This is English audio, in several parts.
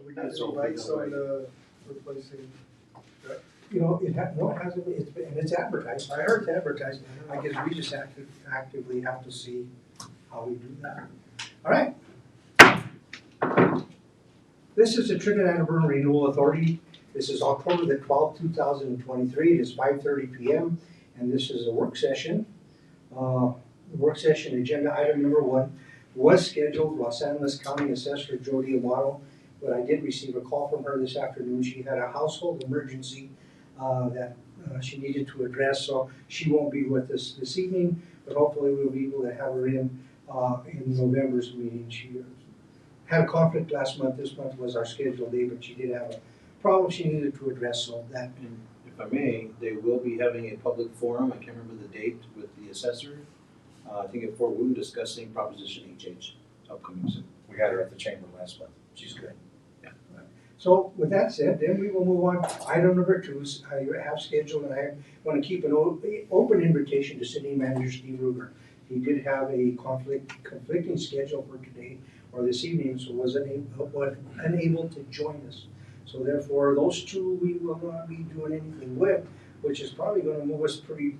We got any lights on replacing? You know, no, it hasn't, and it's advertised, I heard it's advertised, I guess we just actively have to see how we do that. All right. This is the Trinidad and Tobago Renewal Authority. This is October the 12th, 2023. It is 5:30 p.m. and this is a work session. Work session agenda item number 1 was scheduled Los Angeles County Assessor Jody Amato, but I did receive a call from her this afternoon. She had a household emergency that she needed to address, so she won't be with us this evening, but hopefully we'll be able to have her in November's meeting. She had a conflict last month. This month was our scheduled day, but she did have a problem she needed to address, so that. And if I may, they will be having a public forum, I can't remember the date, with the assessor, I think at Fort Wood, discussing Proposition HH upcoming soon. We had her at the chamber last month. She's good. So with that said, then we will move on. Item number 2 is I have scheduled, and I want to keep an open invitation to City Manager Steve Ruger. He did have a conflicting schedule for today or this evening, so was unable to join us. So therefore, those two we will not be doing anything with, which is probably going to move us pretty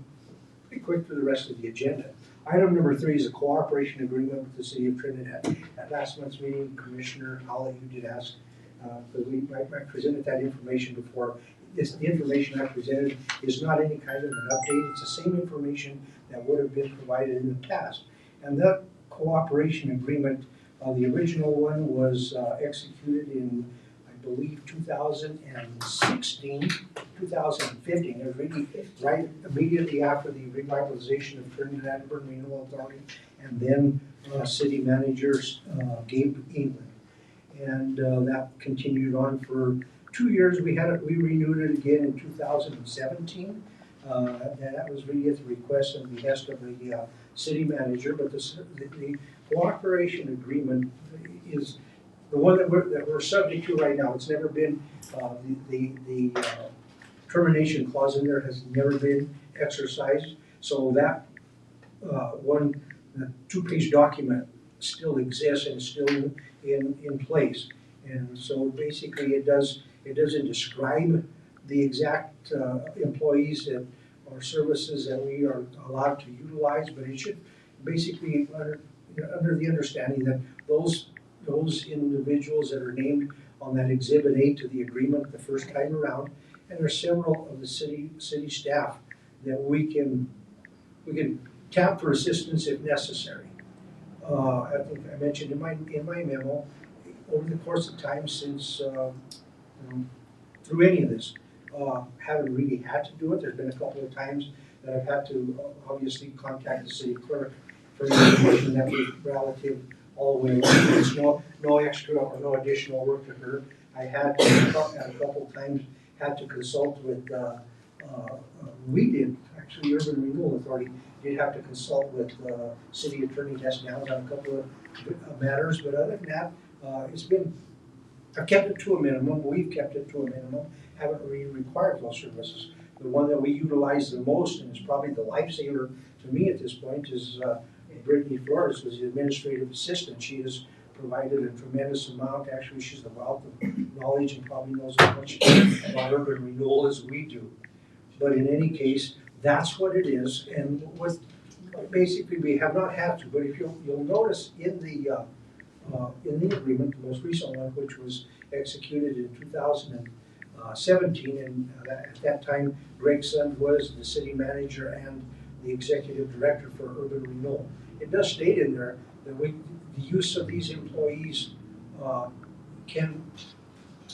quick through the rest of the agenda. Item number 3 is a cooperation agreement with the City of Trinidad. At last month's meeting, Commissioner Hawley, you did ask, I presented that information before. The information I presented is not any kind of an update. It's the same information that would have been provided in the past. And that cooperation agreement, the original one was executed in, I believe, 2016, 2015. It was really right immediately after the revitalization of Trinidad and Tobago Renewal Authority, and then City Manager Gabe England. And that continued on for 2 years. We renewed it again in 2017. That was really at the request and behest of the city manager, but the cooperation agreement is the one that we're subject to right now. It's never been, the termination clause in there has never been exercised. So that the 2-page document still exists and is still in place. And so basically it doesn't describe the exact employees that or services that we are allowed to utilize, but it should basically under the understanding that those individuals that are named on that Exhibit A to the agreement the first time around, and there are several of the city staff that we can tap for assistance if necessary. I think I mentioned in my memo, over the course of time since through any of this, haven't really had to do it. There's been a couple of times that I've had to obviously contact the city clerk for information that was relative all the way around. It's no extra or no additional work to her. I had a couple of times had to consult with, we did, actually Urban Renewal Authority did have to consult with City Attorney Des Moines on a couple of matters, but other than that, I've kept it to a minimum. We've kept it to a minimum. Haven't really required those services. The one that we utilize the most, and is probably the lifesaver to me at this point, is Brittany Flores, who's the administrative assistant. She has provided a tremendous amount. Actually, she's a wealth of knowledge and probably knows as much about urban renewal as we do. But in any case, that's what it is. And what basically we have not had to. But if you'll notice in the agreement, the most recent one, which was executed in 2017, and at that time, Greg Sund was the city manager and the executive director for urban renewal. It does state in there that the use of these employees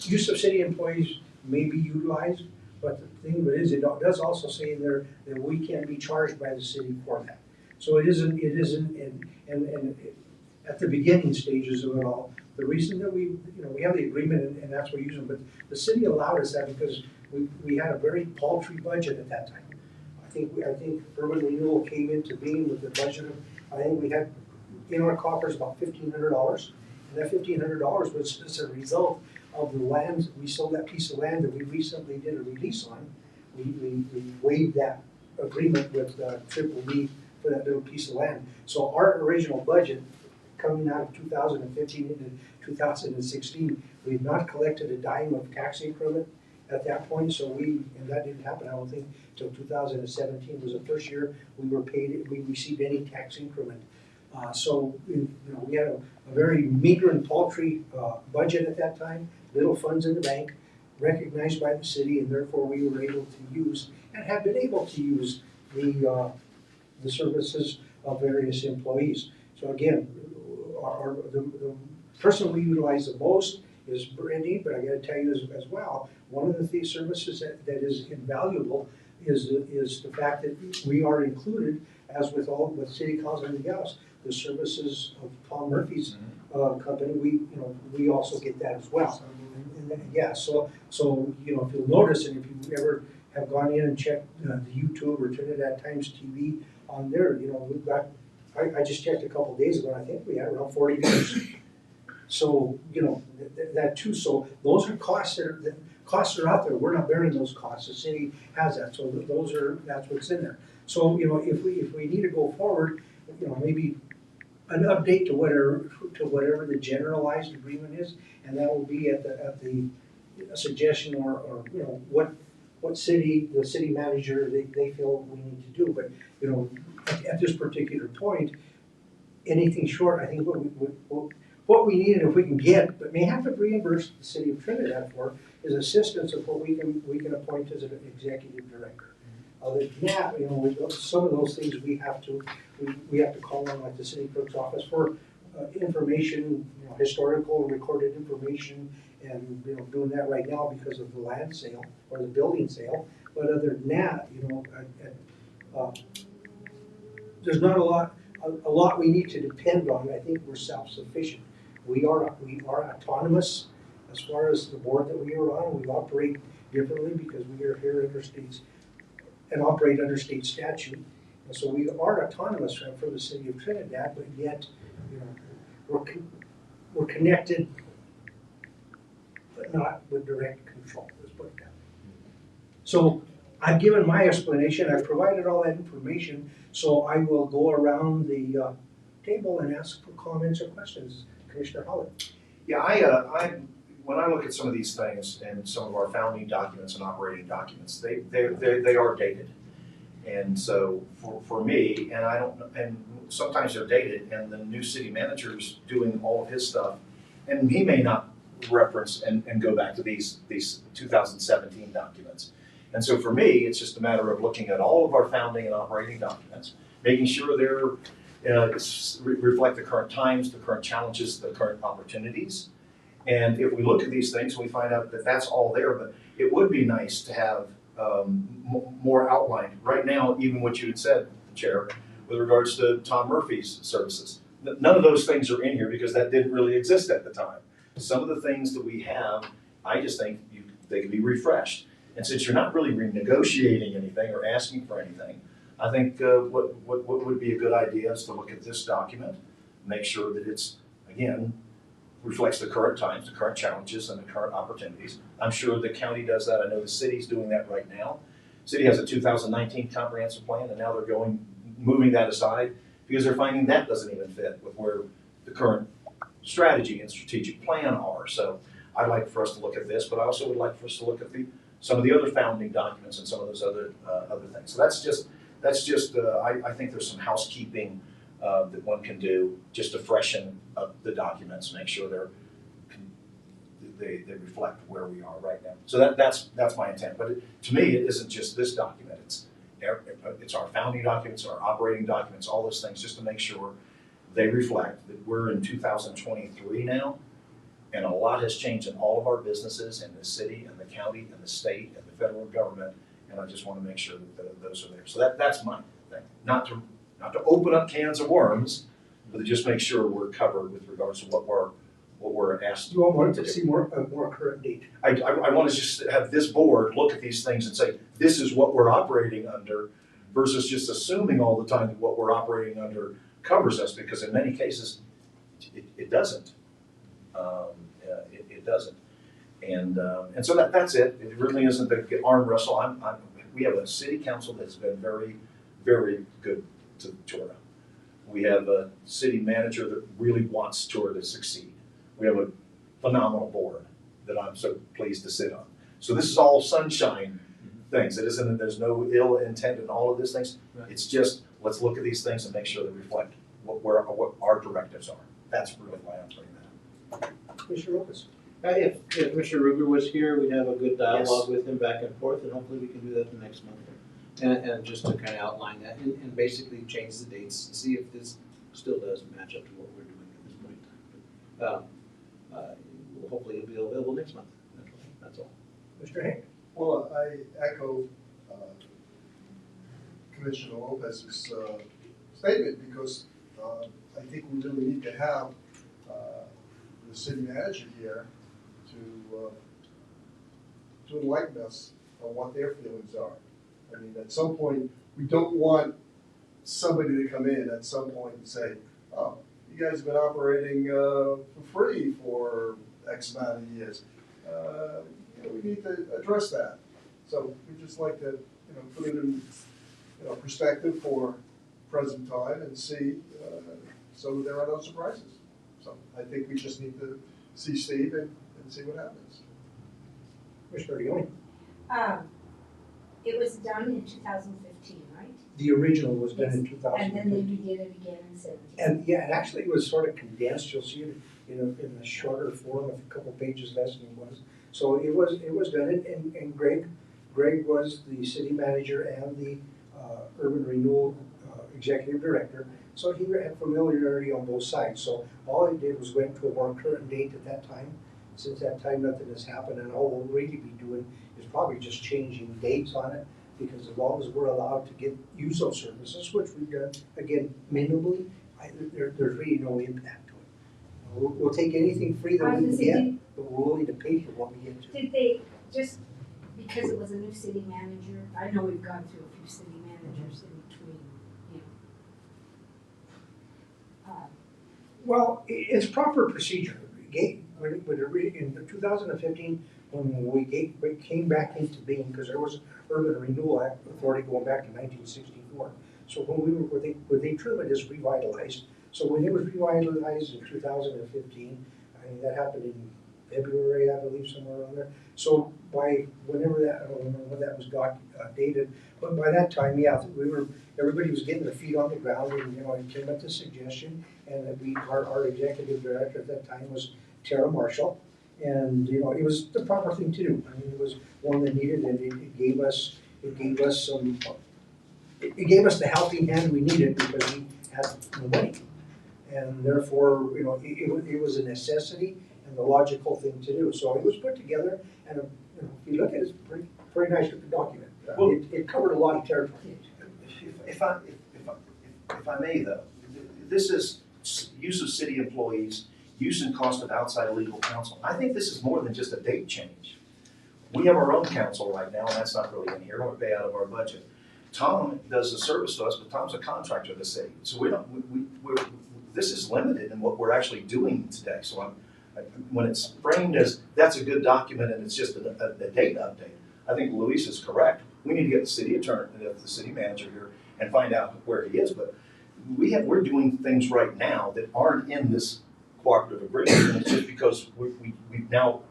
use of city employees may be utilized, but the thing is, it does also say in there that we can be charged by the city for that. So it isn't, and at the beginning stages of it all, the reason that we have the agreement and that's what we use them, but the city allowed us that because we had a very paltry budget at that time. I think urban renewal came into being with the budget of, I think we had in our coffers about $1,500, and that $1,500 was as a result of the land. We sold that piece of land that we recently did a release on. We waived that agreement with Triple B for that little piece of land. So our original budget coming out of 2015 into 2016, we've not collected a dime of tax increment at that point, so and that didn't happen, I don't think, until 2017 was the first year we received any tax increment. We had a very meager and paltry budget at that time, little funds in the bank, recognized by the city, and therefore we were able to use, and have been able to use, the services of various employees. So again, the person we utilize the most is Brandy, but I gotta tell you as well, one of the services that is invaluable is the fact that we are included, as with city council and everything else, the services of Tom Murphy's company, we also get that as well. Yeah, so if you'll notice, and if you ever have gone in and checked the YouTube or Trinidad Times TV on there, we've got, I just checked a couple days ago, and I think we had around 40 views. So, that too, so those are costs costs are out there, we're not bearing those costs, the city has that, so that's what's in there. So, if we need to go forward, maybe an update to whatever the generalized agreement is, and that will be at the suggestion or what the city manager, they feel we need to do, but, at this particular point, anything short, I think what we need, and if we can get, but may have to reimburse the city of Trinidad for, is assistance of what we can appoint as an executive director. Other than that, with some of those things we have to call on, like the city clerk's office for information, historical recorded information, and doing that right now because of the land sale or the building sale. But other than that, there's not a lot we need to depend on. I think we're self-sufficient. We are autonomous as far as the board that we are on. We operate differently because we are here under states and operate under state statute. And so we are autonomous for the city of Trinidad, but yet, we're connected, but not with direct control, let's put it that way. So I've given my explanation, I've provided all that information, so I will go around the table and ask for comments or questions. Commissioner Holland. Yeah, when I look at some of these things and some of our founding documents and operating documents, they are dated. And so for me, and sometimes they're dated, and the new city manager's doing all of his stuff, and he may not reference and go back to these 2017 documents. And so for me, it's just a matter of looking at all of our founding and operating documents, making sure they're reflect the current times, the current challenges, the current opportunities. And if we look at these things, we find out that that's all there, but it would be nice to have more outlined. Right now, even what you had said, Chair, with regards to Tom Murphy's services, none of those things are in here because that didn't really exist at the time. Some of the things that we have, I just think they can be refreshed. And since you're not really renegotiating anything or asking for anything, I think what would be a good idea is to look at this document, make sure that it's, again, reflects the current times, the current challenges, and the current opportunities. I'm sure the county does that. I know the city's doing that right now. The city has a 2019 comprehensive plan, and now they're moving that aside because they're finding that doesn't even fit with where the current strategy and strategic plan are. So I'd like for us to look at this, but I also would like for us to look at some of the other founding documents and some of those other things. So that's just I think there's some housekeeping that one can do just to freshen up the documents, make sure they reflect where we are right now. So that's my intent. But to me, it isn't just this document. It's our founding documents, our operating documents, all those things, just to make sure they reflect that we're in 2023 now, and a lot has changed in all of our businesses in the city and the county and the state and the federal government. And I just want to make sure that those are there. So that's my thing. Not to open up cans of worms, but to just make sure we're covered with regards to what we're asked. You all want to see more current date. I want to just have this board look at these things and say, this is what we're operating under, versus just assuming all the time that what we're operating under covers us, because in many cases, it doesn't. It doesn't. And so that's it. It really isn't the arm wrestle. We have a city council that's been very, very good to TURA. We have a city manager that really wants TURA to succeed. We have a phenomenal board that I'm so pleased to sit on. So this is all sunshine things. It isn't, there's no ill intent in all of these things. Right. It's just, let's look at these things and make sure they reflect what our directives are. That's really why I'm putting that up. Commissioner Lopez. If Mr. Ruger was here, we'd have a good dialogue Yes. with him back and forth, and hopefully we can do that the next month. And just to kind of outline that, and basically change the dates, see if this still does match up to what we're doing at this point in time. But hopefully it'll be available next month. That's all. Mr. Hank. Well, I echo Commissioner Lopez's statement because I think we really need to have the city manager here to enlighten us on what their feelings are. I mean, at some point, we don't want somebody to come in at some point and say, oh, you guys have been operating for free for X amount of years. We need to address that. So we just like to, put it in, perspective for present time and see, so there are no surprises. So I think we just need to see Steve and see what happens. Commissioner Leone. It was done in 2015, right? The original was done in Yes. 2015. And then they redid it again in 17. And yeah, and actually it was sort of condensed. You'll see it in a shorter form, a couple pages less than it was. So it was done, and Greg was the city manager and the urban renewal executive director. So he had familiarity on both sides. So all he did was went to a more current date at that time. Since that time, nothing has happened, and all we'll really be doing is probably just changing dates on it, because as long as we're allowed to use those services, which we've done, again, minimally, there's really no impact to it. We'll take anything free that we can get, but we're willing to pay for what we get to. Did they, just because it was a new city manager, I know we've gone through a few city managers in between, Well, it's proper procedure. In 2015, when we came back into being, because there was Urban Renewal Act Authority going back to 1964. So when they term it as revitalized. So when it was revitalized in 2015, I mean, that happened in February, I believe, somewhere around there. So by whenever that, I don't remember when that was dated, but by that time, yeah, everybody was getting their feet on the ground, and it came up the suggestion, and our executive director at that time was TURA Marshall, and it was the proper thing to do. I mean, it was one that needed, and it gave us the helping hand we needed because we had no money, and therefore it was a necessity and the logical thing to do. So it was put together, and if you look at it, it's a pretty nice document. Well, It covered a lot of territory. If I may though, this is use of city employees, use and cost of outside legal counsel. I think this is more than just a date change. We have our own counsel right now, and that's not really in here, or pay out of our budget. Tom does a service to us, but Tom's a contractor of the city. So this is limited in what we're actually doing today. So when it's framed as, that's a good document and it's just a date update, I think Luis is correct. We need to get the city attorney, the city manager here, and find out where he is. But we're doing things right now that aren't in this cooperative agreement. And it's just because we've now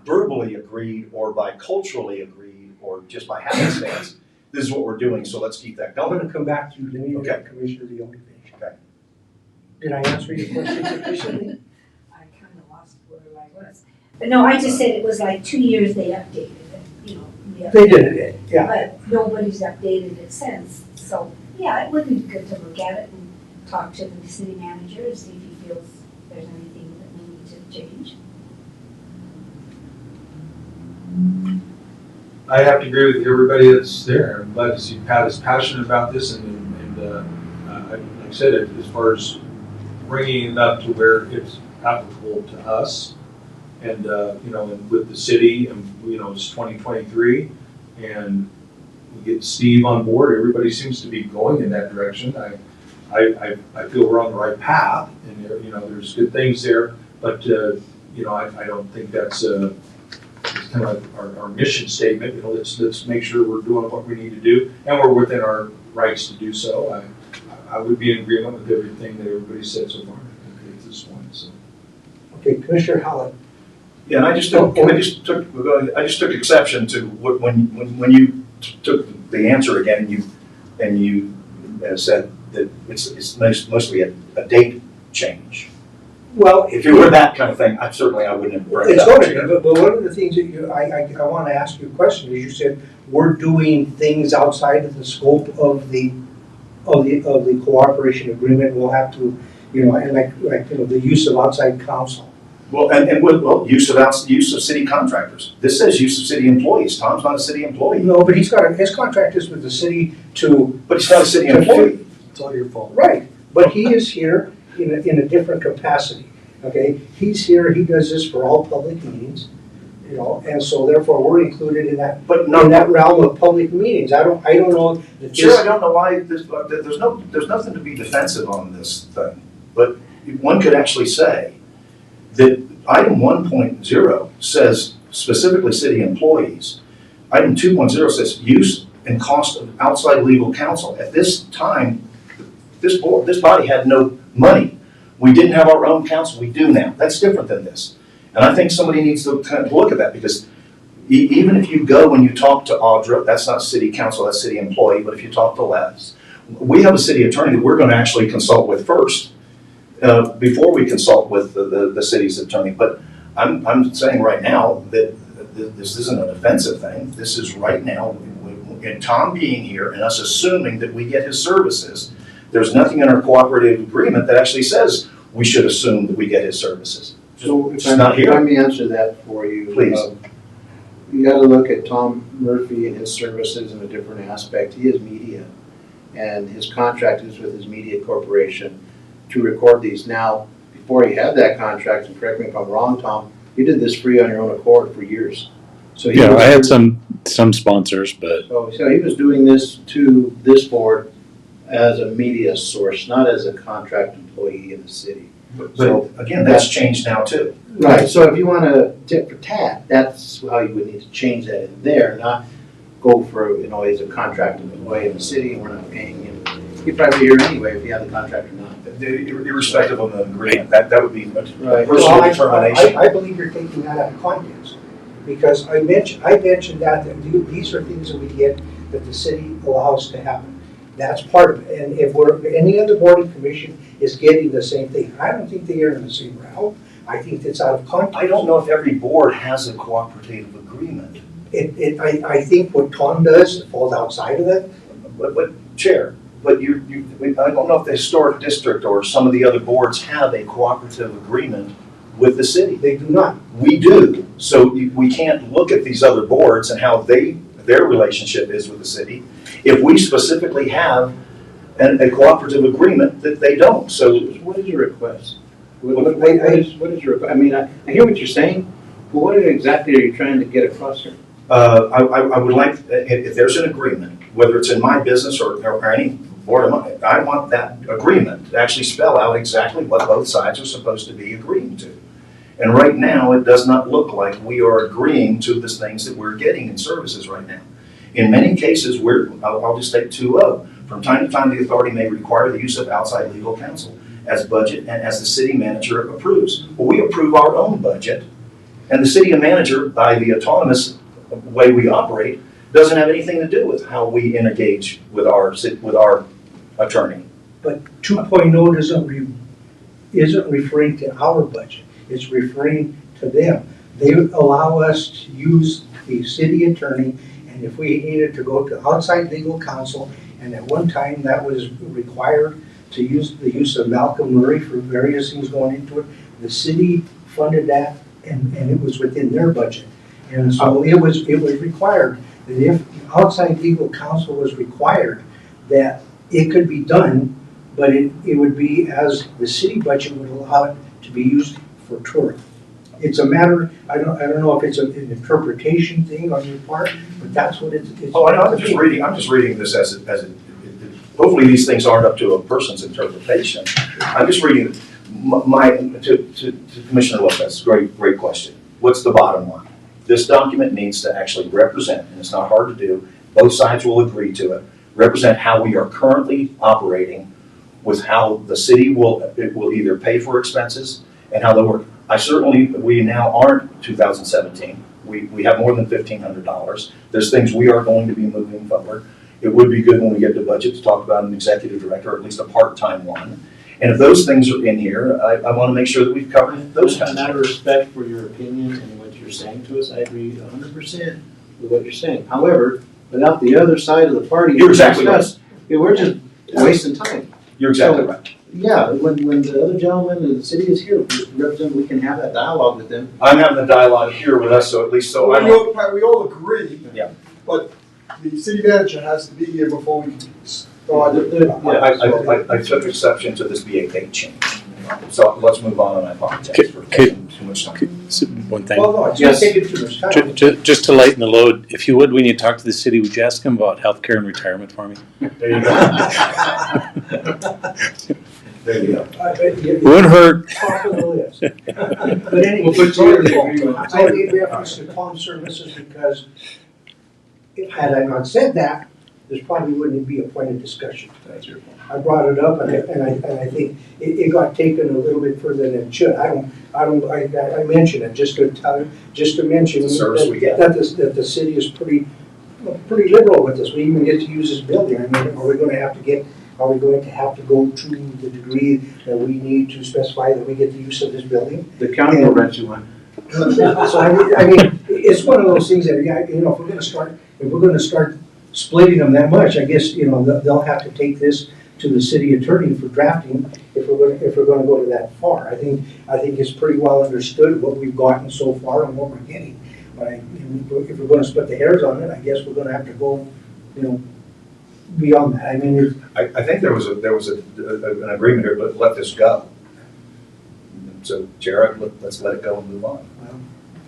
verbally agreed, or by culturally agreed, or just by happenstance, this is what we're doing, so let's keep that I'm going. going to come back to you, let me Okay. let Commissioner Leone finish. Okay. Did I answer your question sufficiently? I kind of lost where I was. But no, I just said it was like 2 years they updated it, They did it, yeah. But nobody's updated it since. So, yeah, it would be good to look at it and talk to the city manager and see if he feels there's anything that we need to change. I have to agree with everybody that's there. I'm glad to see Pat is passionate about this, and like I said, as far as bringing it up to where it's applicable to us, and and with the city, and it's 2023, and we get Steve on board. Everybody seems to be going in that direction. I feel we're on the right path, and there's good things there, but I don't think that's it's kind of like our mission statement. Let's make sure we're doing what we need to do, and we're within our rights to do so. I would be in agreement with everything that everybody said so far at this point, so. Okay, Commissioner Howard. Yeah, and I just took exception to when you took the answer again and you said that it's mostly a date change. Well, If it were that kind of thing, I wouldn't have brought it it's up. going to be, but one of the things that I want to ask you a question is you said we're doing things outside of the scope of the cooperation agreement. We'll have to, and the use of outside counsel. Well, use of city contractors. This says use of city employees. Tom's not a city employee. No, but his contract is with the city to. But he's not a city employee. It's all your fault. Right, but he is here in a different capacity, okay? He's here, he does this for all public meetings, and so therefore we're included in that, But in that realm of public meetings. I don't know that this. Sure, I don't know why, there's nothing to be defensive on this thing. But one could actually say that item 1.0 says specifically city employees. Item 2.0 says use and cost of outside legal counsel. At this time, this body had no money. We didn't have our own counsel, we do now. That's different than this. And I think somebody needs to kind of look at that, because even if you go and you talk to Audra, that's not city counsel, that's city employee, but if you talk to Les, we have a city attorney that we're going to actually consult with first, before we consult with the city's attorney. But I'm saying right now that this isn't a defensive thing. This is right now, and Tom being here and us assuming that we get his services. There's nothing in our cooperative agreement that actually says we should assume that we get his services. So It's not here. let me answer that for you. Please. You gotta look at Tom Murphy and his services in a different aspect. He is media, and his contract is with his media corporation to record these. Now, before he had that contract, and correct me if I'm wrong, Tom, you did this free on your own accord for years. So he Yeah, was- I had some sponsors, but So he was doing this to this board as a media source, not as a contract employee in the city. But again, that's changed now too. Right, so if you want to tit for tat, that's how you would need to change that in there, not go for, as a contract employee in the city, and we're not paying him. He'd probably be here anyway if he had the contract or not. Irrespective of the agreement, that would be a Right. personal determination. I believe you're taking that out of context, because I mentioned that these are things that we get that the city allows to happen. That's part of it, and if any other board and commission is getting the same thing, I don't think they are in the same realm. I think it's out of context. I don't know if every board has a cooperative agreement. I think what Tom does falls outside of that. But Chair, I don't know if the historic district or some of the other boards have a cooperative agreement with the city. They do not. We do, so we can't look at these other boards and how their relationship is with the city if we specifically have a cooperative agreement that they don't. So What is your request? What is your request? I mean, I hear what you're saying, but what exactly are you trying to get across here? I would like, if there's an agreement, whether it's in my business or any board of mine, I want that agreement to actually spell out exactly what both sides are supposed to be agreeing to. And right now, it does not look like we are agreeing to the things that we're getting in services right now. In many cases, I'll just take 2.0. From time to time, the authority may require the use of outside legal counsel as budget and as the city manager approves. Well, we approve our own budget, and the city manager, by the autonomous way we operate, doesn't have anything to do with how we engage with our attorney. But 2.0 isn't referring to our budget. It's referring to them. They allow us to use the city attorney, and if we needed to go to outside legal counsel, and at one time that was required to use the use of Malcolm Murray for various things going into it, the city funded that, and it was within their budget. And so it was required that if outside legal counsel was required, that it could be done, but it would be as the city budget would allow it to be used for TURA. It's a matter, I don't know if it's an interpretation thing on your part, but that's what it's. Oh, I know, I'm just reading this as hopefully these things aren't up to a person's interpretation. I'm just reading to Commissioner Lopez, great question. What's the bottom line? This document needs to actually represent, and it's not hard to do, both sides will agree to it, represent how we are currently operating with how the city will either pay for expenses and how they'll work. We now aren't 2017. We have more than $1,500. There's things we are going to be moving forward. It would be good when we get to budget to talk about an executive director, or at least a part-time one. And if those things are in here, I want to make sure that we've covered those kinds of Out of things. respect for your opinion and what you're saying to us, I agree 100% with what you're saying. However, without the other side of the party. You're exactly right. Yeah, we're just wasting time. You're exactly right. Yeah, when the other gentleman in the city is here, we can have that dialogue with them. I'm having the dialogue here with us, so at least so I know. We all agree. Yeah. But the city manager has to be here before we can start. I took exception to this being a date change. So let's move on, and I apologize for taking too much time. One thing, Well, no, it's Yes. not taking too much time. just to lighten the load, if you would, when you talk to the city, would you ask them about healthcare and retirement for me? There you go. There you go. Wouldn't hurt. Top of the list. But anyway, We'll put you in there. I made reference to comm services because had I not said that, this probably wouldn't be a point of discussion. That's your point. I brought it up and I think it got taken a little bit further than it should. I mentioned it just to mention It's a service we get. that the city is pretty liberal with this. We even get to use this building. I mean, are we going to have to go to the degree that we need to specify that we get the use of this building? The county will rent you one. So I mean, it's one of those things that, you know, if we're gonna start splitting them that much, I guess, you know, they'll have to take this to the city attorney for drafting if we're gonna go to that far. I think it's pretty well understood what we've gotten so far and what we're getting. But if we're gonna split the hairs on it, I guess we're gonna have to go, you know, beyond that. I mean, I think there was an agreement here, but let this go. So Jared, let's let it go and move on.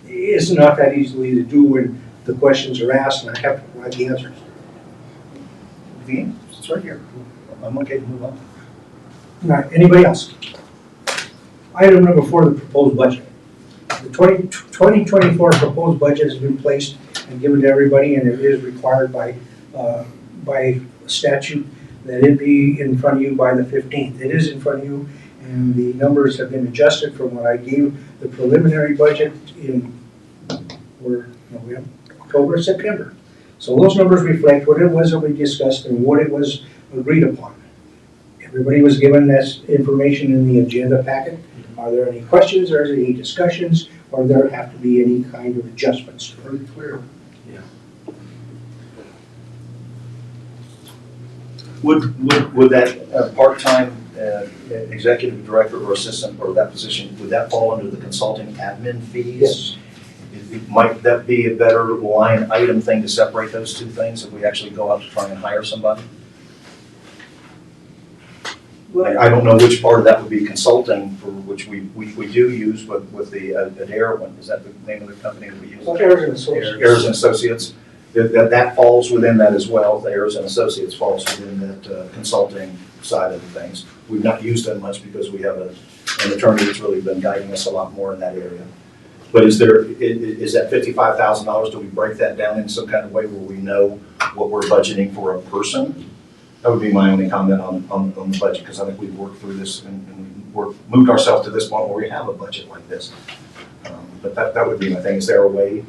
it's not that easily to do when the questions are asked and I have to provide the answers. It's right here. I'm okay to move on. All right, anybody else? Item number 4, the proposed budget. The 2024 proposed budget has been placed and given to everybody, and it is required by statute that it be in front of you by the 15th. It is in front of you, and the numbers have been adjusted from what I gave the preliminary budget in October, September. So those numbers reflect what it was that we discussed and what it was agreed upon. Everybody was given this information in the agenda packet. Are there any questions, or is there any discussions, or there have to be any kind of adjustments? Pretty clear. Would that part-time executive director or assistant, or that position, would that fall under the consulting admin fees? Yes. Might that be a better line item thing to separate those two things if we actually go out to try and hire somebody? I don't know which part of that would be consulting, for which we do use with the Adair one. Is that the name of the company that we use? Errors and Associates. Ayers and Associates. That falls within that as well. The Ayers and Associates falls within that consulting side of the things. We've not used them much because we have an attorney that's really been guiding us a lot more in that area. But is that $55,000, do we break that down in some kind of way where we know what we're budgeting for a person? That would be my only comment on the budget, because I think we've worked through this and moved ourselves to this point where we have a budget like this. But that would be my thing. Is there a way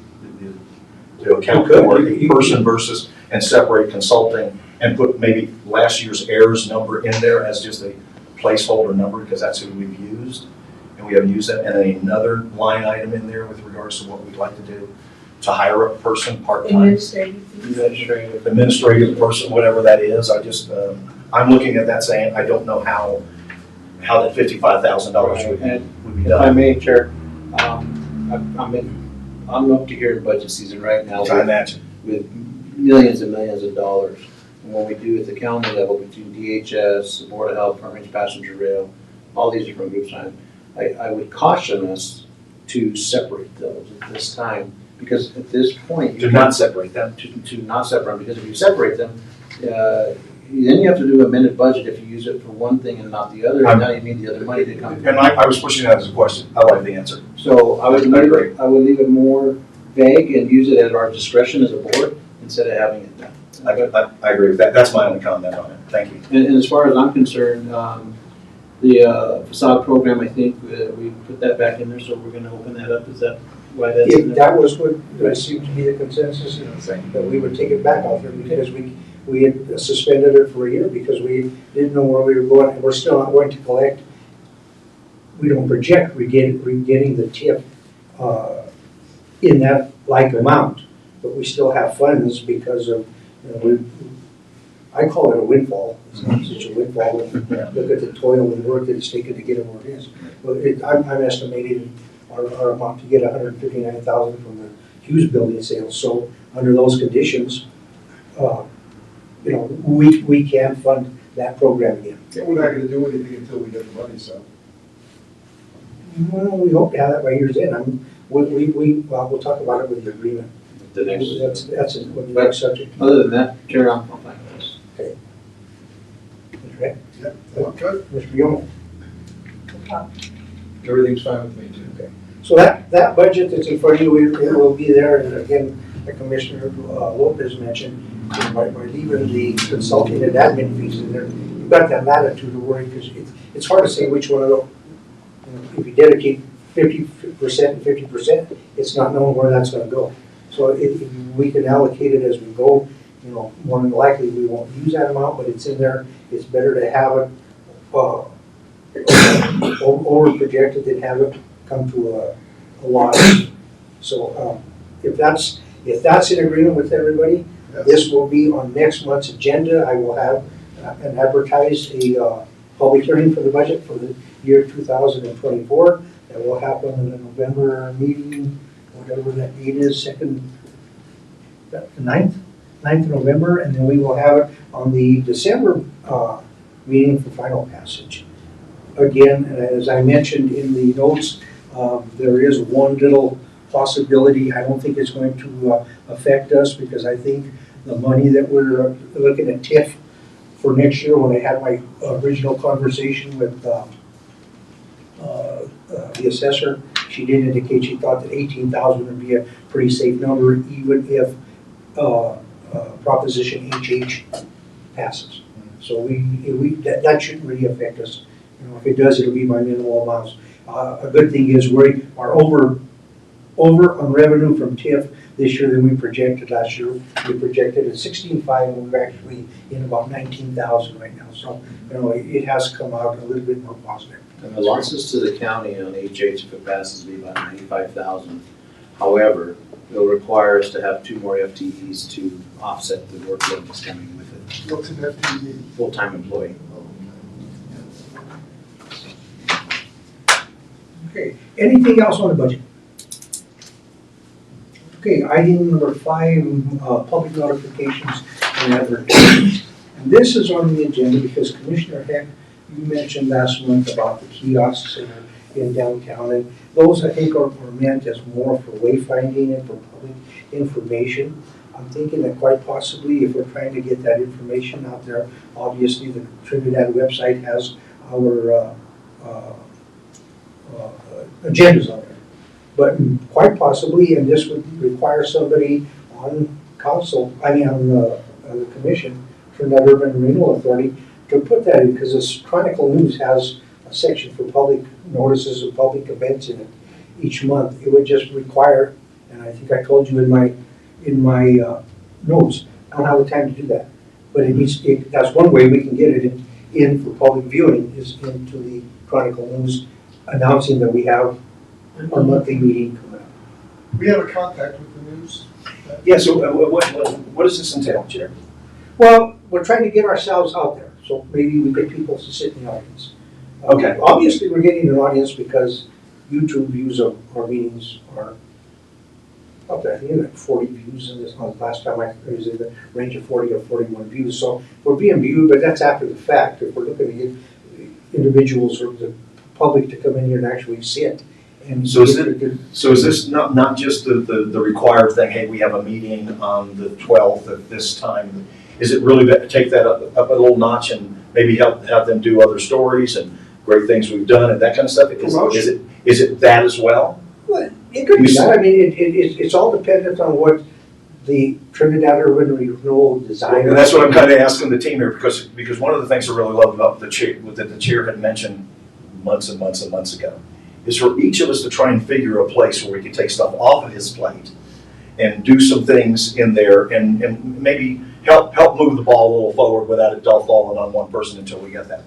to account for a person versus, and separate consulting and put maybe last year's heirs number in there as just a placeholder number, because that's who we've used and we haven't used that, and then another line item in there with regards to what we'd like to do to hire a person part-time? Administrative person, whatever that is. I just, I'm looking at that saying, I don't know how that $55,000 would be If I done. may, Chair, I'm up to here in budget season right now I imagine. with millions and millions of dollars. And what we do at the county level between DHS, the Board of Health, Farm Range Passenger Rail, all these different groups, I would caution us to separate those at this time, because at this point. Do not separate them. To not separate them, because if you separate them, then you have to do a amended budget if you use it for one thing and not the other, and now you need the other money to come. And I was pushing that as a question. I like the answer. So I would leave it more vague and use it at our discretion as a board instead of having it done. I agree with that. That's my only comment on it. Thank you. And as far as I'm concerned, the facade program, I think we put that back in there, so we're gonna open that up. Is that why that's in If there? that was what seemed to be the consensus, that we would take it back out there because we had suspended it for a year because we didn't know where we were going, and we're still not going to collect. We don't project getting the tip in that like amount, but we still have funds because of, I call it a windfall. It's not such a windfall when you look at the toil and work that it's taken to get it where it is. But I'm estimating our amount to get $159,000 from the Hughes building sales. So under those conditions, we can fund that program again. Yeah, we're not gonna do anything until we get the money, so. Well, we hope to have that by year's end. We'll talk about it with the agreement. The next, That's the next subject. other than that, carry on, I'll find this. Right? Yeah, okay. Mr. Young. Everything's fine with me too. So that budget that's in front of you, it will be there, and again, the Commissioner Lopez mentioned, by leaving the consulting and admin fees in there, you've got that latitude to worry, because it's hard to say which one of those. If you dedicate 50% and 50%, it's not known where that's gonna go. So if we can allocate it as we go, more than likely, we won't use that amount, but it's in there. It's better to have it over projected than have it come to a loss. So if that's in agreement with everybody, Yes. this will be on next month's agenda. I will have and advertise a public hearing for the budget for the year 2024. That will happen in the November meeting, whatever that date is, the 9th of November, and then we will have it on the December meeting for final passage. Again, as I mentioned in the notes, there is one little possibility. I don't think it's going to affect us because I think the money that we're looking at TIF for next year, when I had my original conversation with the assessor, she did indicate she thought that 18,000 would be a pretty safe number, even if Proposition HH passes. So that shouldn't really affect us. If it does, it'll be by minimal amounts. A good thing is we are over on revenue from TIF this year than we projected last year. We projected at 16.5, and we're actually in about 19,000 right now. So it has come out a little bit more positive. And the losses to the county on HH, if it passes, will be about 95,000. However, it'll require us to have 2 more FTEs to offset the workload that's coming with it. What's an FTE? Full-time employee. Okay, anything else on the budget? Okay, item number 5, public notifications and advertisements. And this is on the agenda because Commissioner Heck, you mentioned last month about the kiosks that are in downtown, and those I think are meant as more for wayfinding and for public information. I'm thinking that quite possibly if we're trying to get that information out there, obviously the Trinidad website has our agendas on there. But quite possibly, and this would require somebody on council, on the commission, Trinidad Urban Renewal Authority, to put that in, because this Chronicle News has a section for public notices of public events in it each month. It would just require, and I think I told you in my notes, I don't have the time to do that. But that's one way we can get it in for public viewing, is into the Chronicle News, announcing that we have our monthly meeting coming up. We have a contact with the news. Yeah, so what does this entail, Chair? Well, we're trying to get ourselves out there, so maybe we get people to sit in the audience. Okay. Obviously, we're getting an audience because YouTube views of our meetings are up there. I think like 40 views in this. Last time I was in the range of 40 or 41 views. So we're being viewed, but that's after the fact. If we're looking to get individuals or the public to come in here and actually sit. And So is this not just the required thing, hey, we have a meeting on the 12th at this time? Is it really to take that up a little notch and maybe have them do other stories and great things we've done and that kind of stuff? Is it that as well? Well, it could be that. I mean, it's all dependent on what the Trinidad Urban Renewal Design. And that's what I'm kind of asking the team here, because one of the things I really love about the chair, that the chair had mentioned months and months and months ago, is for each of us to try and figure a place where we can take stuff off of his plate and do some things in there and maybe help move the ball a little forward without it all falling on one person until we get that.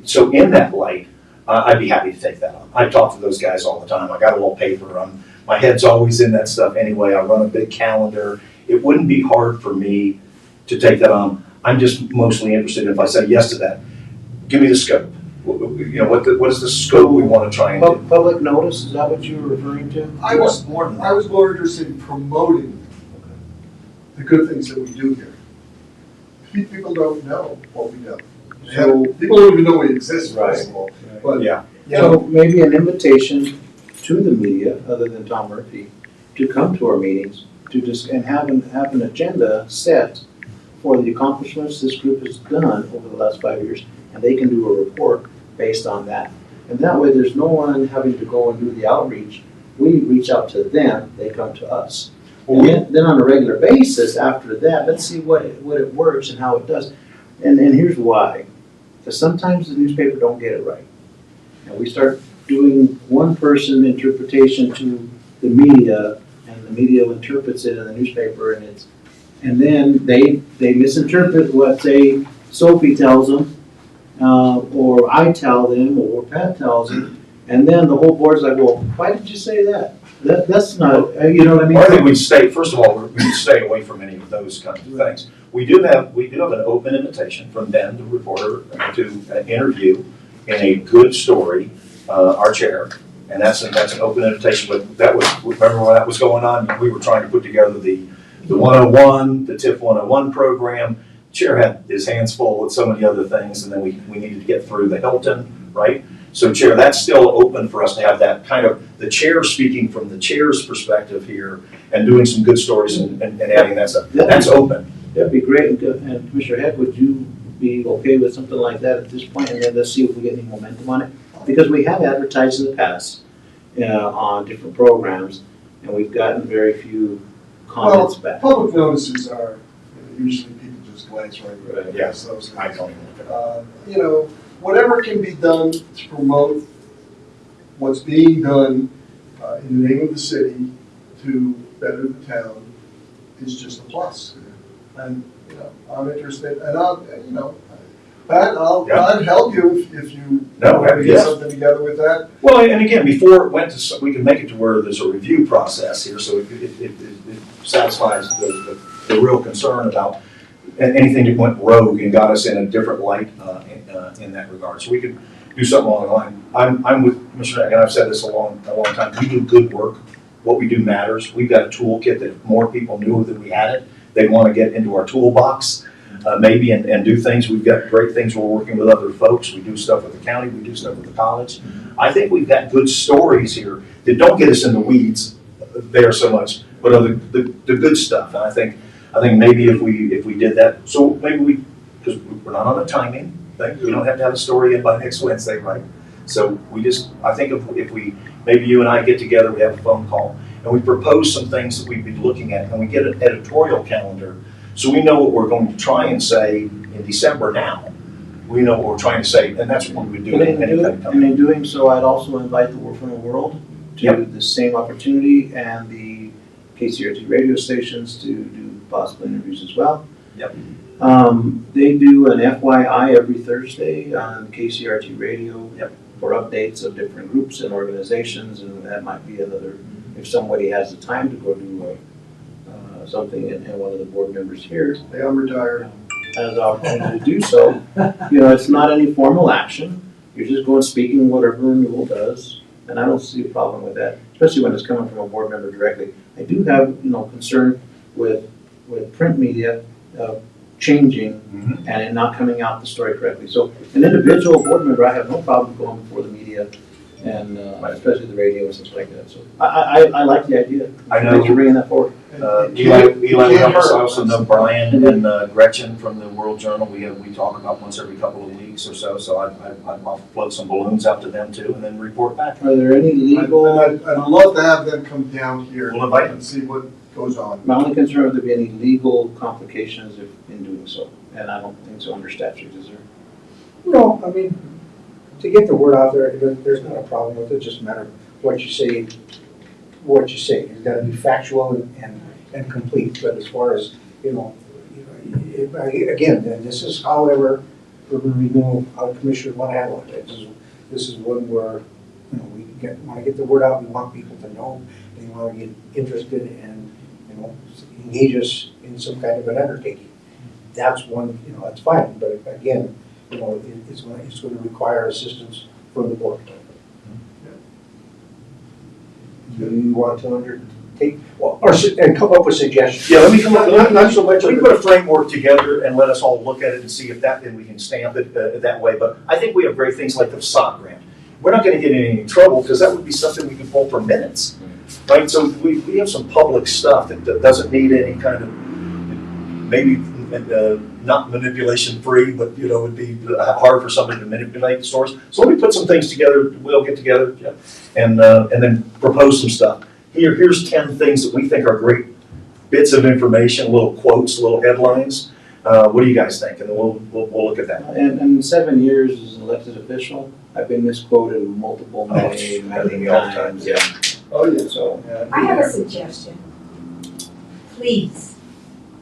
So in that light, I'd be happy to take that on. I talk to those guys all the time. I got a little paper. My head's always in that stuff anyway. I run a big calendar. It wouldn't be hard for me to take that on. I'm just mostly interested, if I say yes to that, give me the scope. You know, what is the scope we want to try and do? Public notice, is that what you were referring to? I was More than that. I was more interested in promoting the good things that we do here. People don't know what we do. People don't even know we exist, first of all. But, Yeah. you know, So maybe an invitation to the media, other than Tom Murphy, to come to our meetings, to just, and have an agenda set for the accomplishments this group has done over the last 5 years, and they can do a report based on that. And that way, there's no one having to go and do the outreach. We reach out to them, they come to us. And then on a regular basis, after that, let's see what it works and how it does. And here's why. Because sometimes the newspaper don't get it right. And we start doing one-person interpretation to the media, and the media interprets it in the newspaper, and then they misinterpret what, say, Sophie tells them, or I tell them, or Pat tells them, and then the whole board's like, well, why did you say that? That's not, you know what I mean? Well, I think we'd stay, first of all, we'd stay away from any of those kinds of things. We do have an open invitation from Ben, the reporter, to interview in a good story, our chair. And that's an open invitation, but that was, remember when that was going on, we were trying to put together the 101, the TIF 101 program. Chair had his hands full with so many other things, and then we needed to get through the Hilton, right? So Chair, that's still open for us to have that kind of, the chair speaking from the chair's perspective here and doing some good stories and adding that stuff. That's open. That'd be great, and Commissioner Head, would you be okay with something like that at this point, and then let's see if we get any momentum on it? Because we have advertised in the past, on different programs, and we've gotten very few comments back. public notices are, usually people just glance right Right, past those. I don't even look at it. You know, whatever can be done to promote what's being done in the name of the city to better the town is just a plus. And, you know, I'm interested, and Pat, I'd help you if you No, want to get yes. something together with that. Well, and again, before it went to, we can make it to where there's a review process here, so it satisfies the real concern about anything that went rogue and got us in a different light in that regard. So we could do something along the line. I'm with Commissioner Eck, and I've said this a long time. We do good work. What we do matters. We've got a toolkit that if more people knew that we had it, they'd want to get into our toolbox. Maybe and do things. We've got great things. We're working with other folks. We do stuff with the county. We do stuff with the college. I think we've got good stories here that don't get us in the weeds there so much, but are the good stuff. And I think maybe if we did that, so maybe because we're not on a timing thing. We don't have to have a story in by next Wednesday, right? So I think if we, maybe you and I get together, we have a phone call, and we propose some things that we'd be looking at, and we get an editorial calendar. So we know what we're going to try and say in December now. We know what we're trying to say, and that's what we would do. And in doing so, I'd also invite the World from the World to Yep. the same opportunity, and the KCRT radio stations to do possible interviews as well. Yep. They do an FYI every Thursday on KCRT radio. Yep. For updates of different groups and organizations, and that might be another, if somebody has the time to go do something, and one of the board members here Hey, I'm retired. has the opportunity to do so. It's not any formal action. You're just going speaking whatever Renewal does, and I don't see a problem with that, especially when it's coming from a board member directly. I do have, concern with print media changing and it not coming out the story correctly. So an individual board member, I have no problem going before the media, and especially the radio and stuff like that. So I like the idea. I know. Thanks for bringing that forward. Eli helps. I also know Brian and Gretchen from the World Journal. We talk about once every couple of weeks or so. So I'll float some balloons out to them too, and then report back. Are there any legal? I'd love to have them come down here We'll invite them. and see what goes on. My only concern would there be any legal complications if in doing so, and I don't think so under statute, is there? No, I mean, to get the word out there's not a problem with it, just a matter of what you say, It's gotta be factual and complete, but as far as, again, and this is however urban renewal, how commissioners wanna handle it. This is one where, we wanna get the word out, we want people to know, they wanna get interested and, engage us in some kind of an undertaking. That's one, that's fine, but again, it's gonna require assistance from the board. Do you want to undertake, and come up with suggestions? Yeah, let me come up, Not so much let me of put a framework together and let us all look at it and see if and we can stamp it that way. But I think we have great things like the facade grant. We're not gonna get in any trouble because that would be something we can pull for minutes, right? So we have some public stuff that doesn't need any kind of, maybe not manipulation free, but would be hard for somebody to manipulate the stores. So let me put some things together, we'll get together and then propose some stuff. Here's 10 things that we think are great bits of information, little quotes, little headlines. What do you guys think? And then we'll look at that. And in 7 years as an elected official, I've been misquoted multiple, many times. Yeah. Oh, yeah. So, I have a suggestion. Please,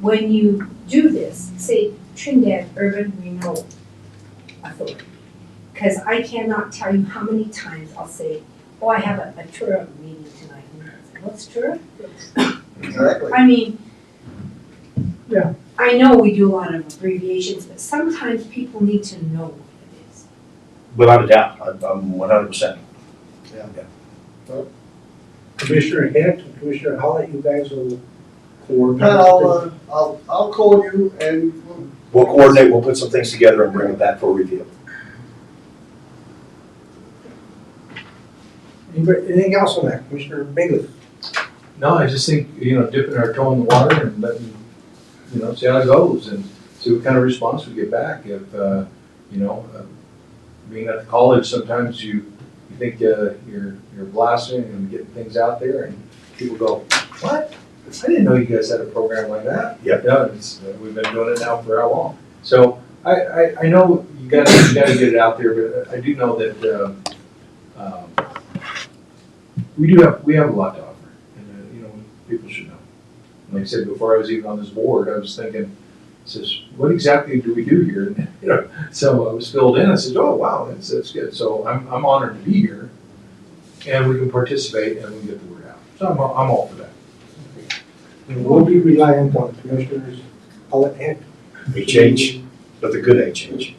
when you do this, say Trinidad Urban Renewal Authority. Because I cannot tell you how many times I'll say, oh, I have a TURA meeting tonight. And I'll say, what's TURA? Exactly. I mean, Yeah. I know we do a lot of abbreviations, but sometimes people need to know what it is. Without a doubt, I'm 100%. Commissioner Heck and Commissioner Howlett, you guys will coordinate. I'll call you and We'll coordinate, we'll put some things together and bring it back for review. Anything else on that, Commissioner Bailey? No, I just think, dipping our toe in the water and letting, see how it goes and see what kind of response we get back. If, being at the college, sometimes you think you're blasting and getting things out there and people go, what? I didn't know you guys had a program like that. Yep. Yeah, we've been doing it now for how long? So I know you gotta get it out there, but I do know that, we have a lot to offer, and people should know. Like I said before, I was even on this board. I was thinking, what exactly do we do here? And, so I was filled in. I said, oh wow, that's good. So I'm honored to be here, and we can participate and we can get the word out. So I'm all for that. And we'll be reliant on Commissioners Howlett Heck. A change, but the good a change.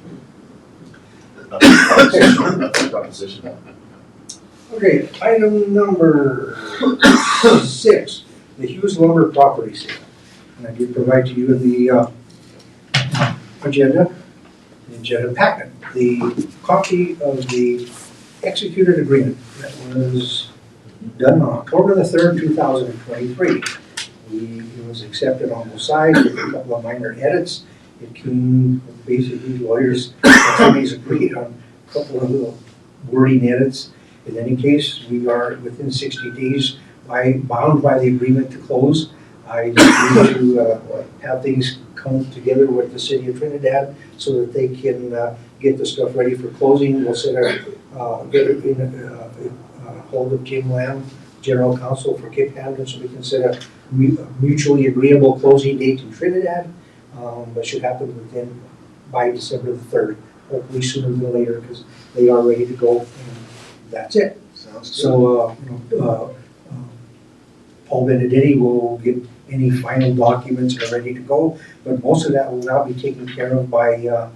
Proposition. Okay, item number 6, the Hughes Lumber property sale. And I did provide to you the agenda packet, the copy of the executed agreement that was done on October the 3rd, 2023. It was accepted on both sides with a couple of minor edits. It came, basically lawyers, attorneys agreed on a couple of little wording edits. In any case, we are within 60 days bound by the agreement to close. I just need to have things come together with the city of Trinidad so that they can get the stuff ready for closing. We'll set hold of Jim Lamb, General Counsel for Cape Hampton, so we can set a mutually agreeable closing date in Trinidad. That should happen by December the 3rd, hopefully sooner than later, because they are ready to go. And that's it. sounds good. So, Paul Benedetti will get any final documents that are ready to go, but most of that will now be taken care of by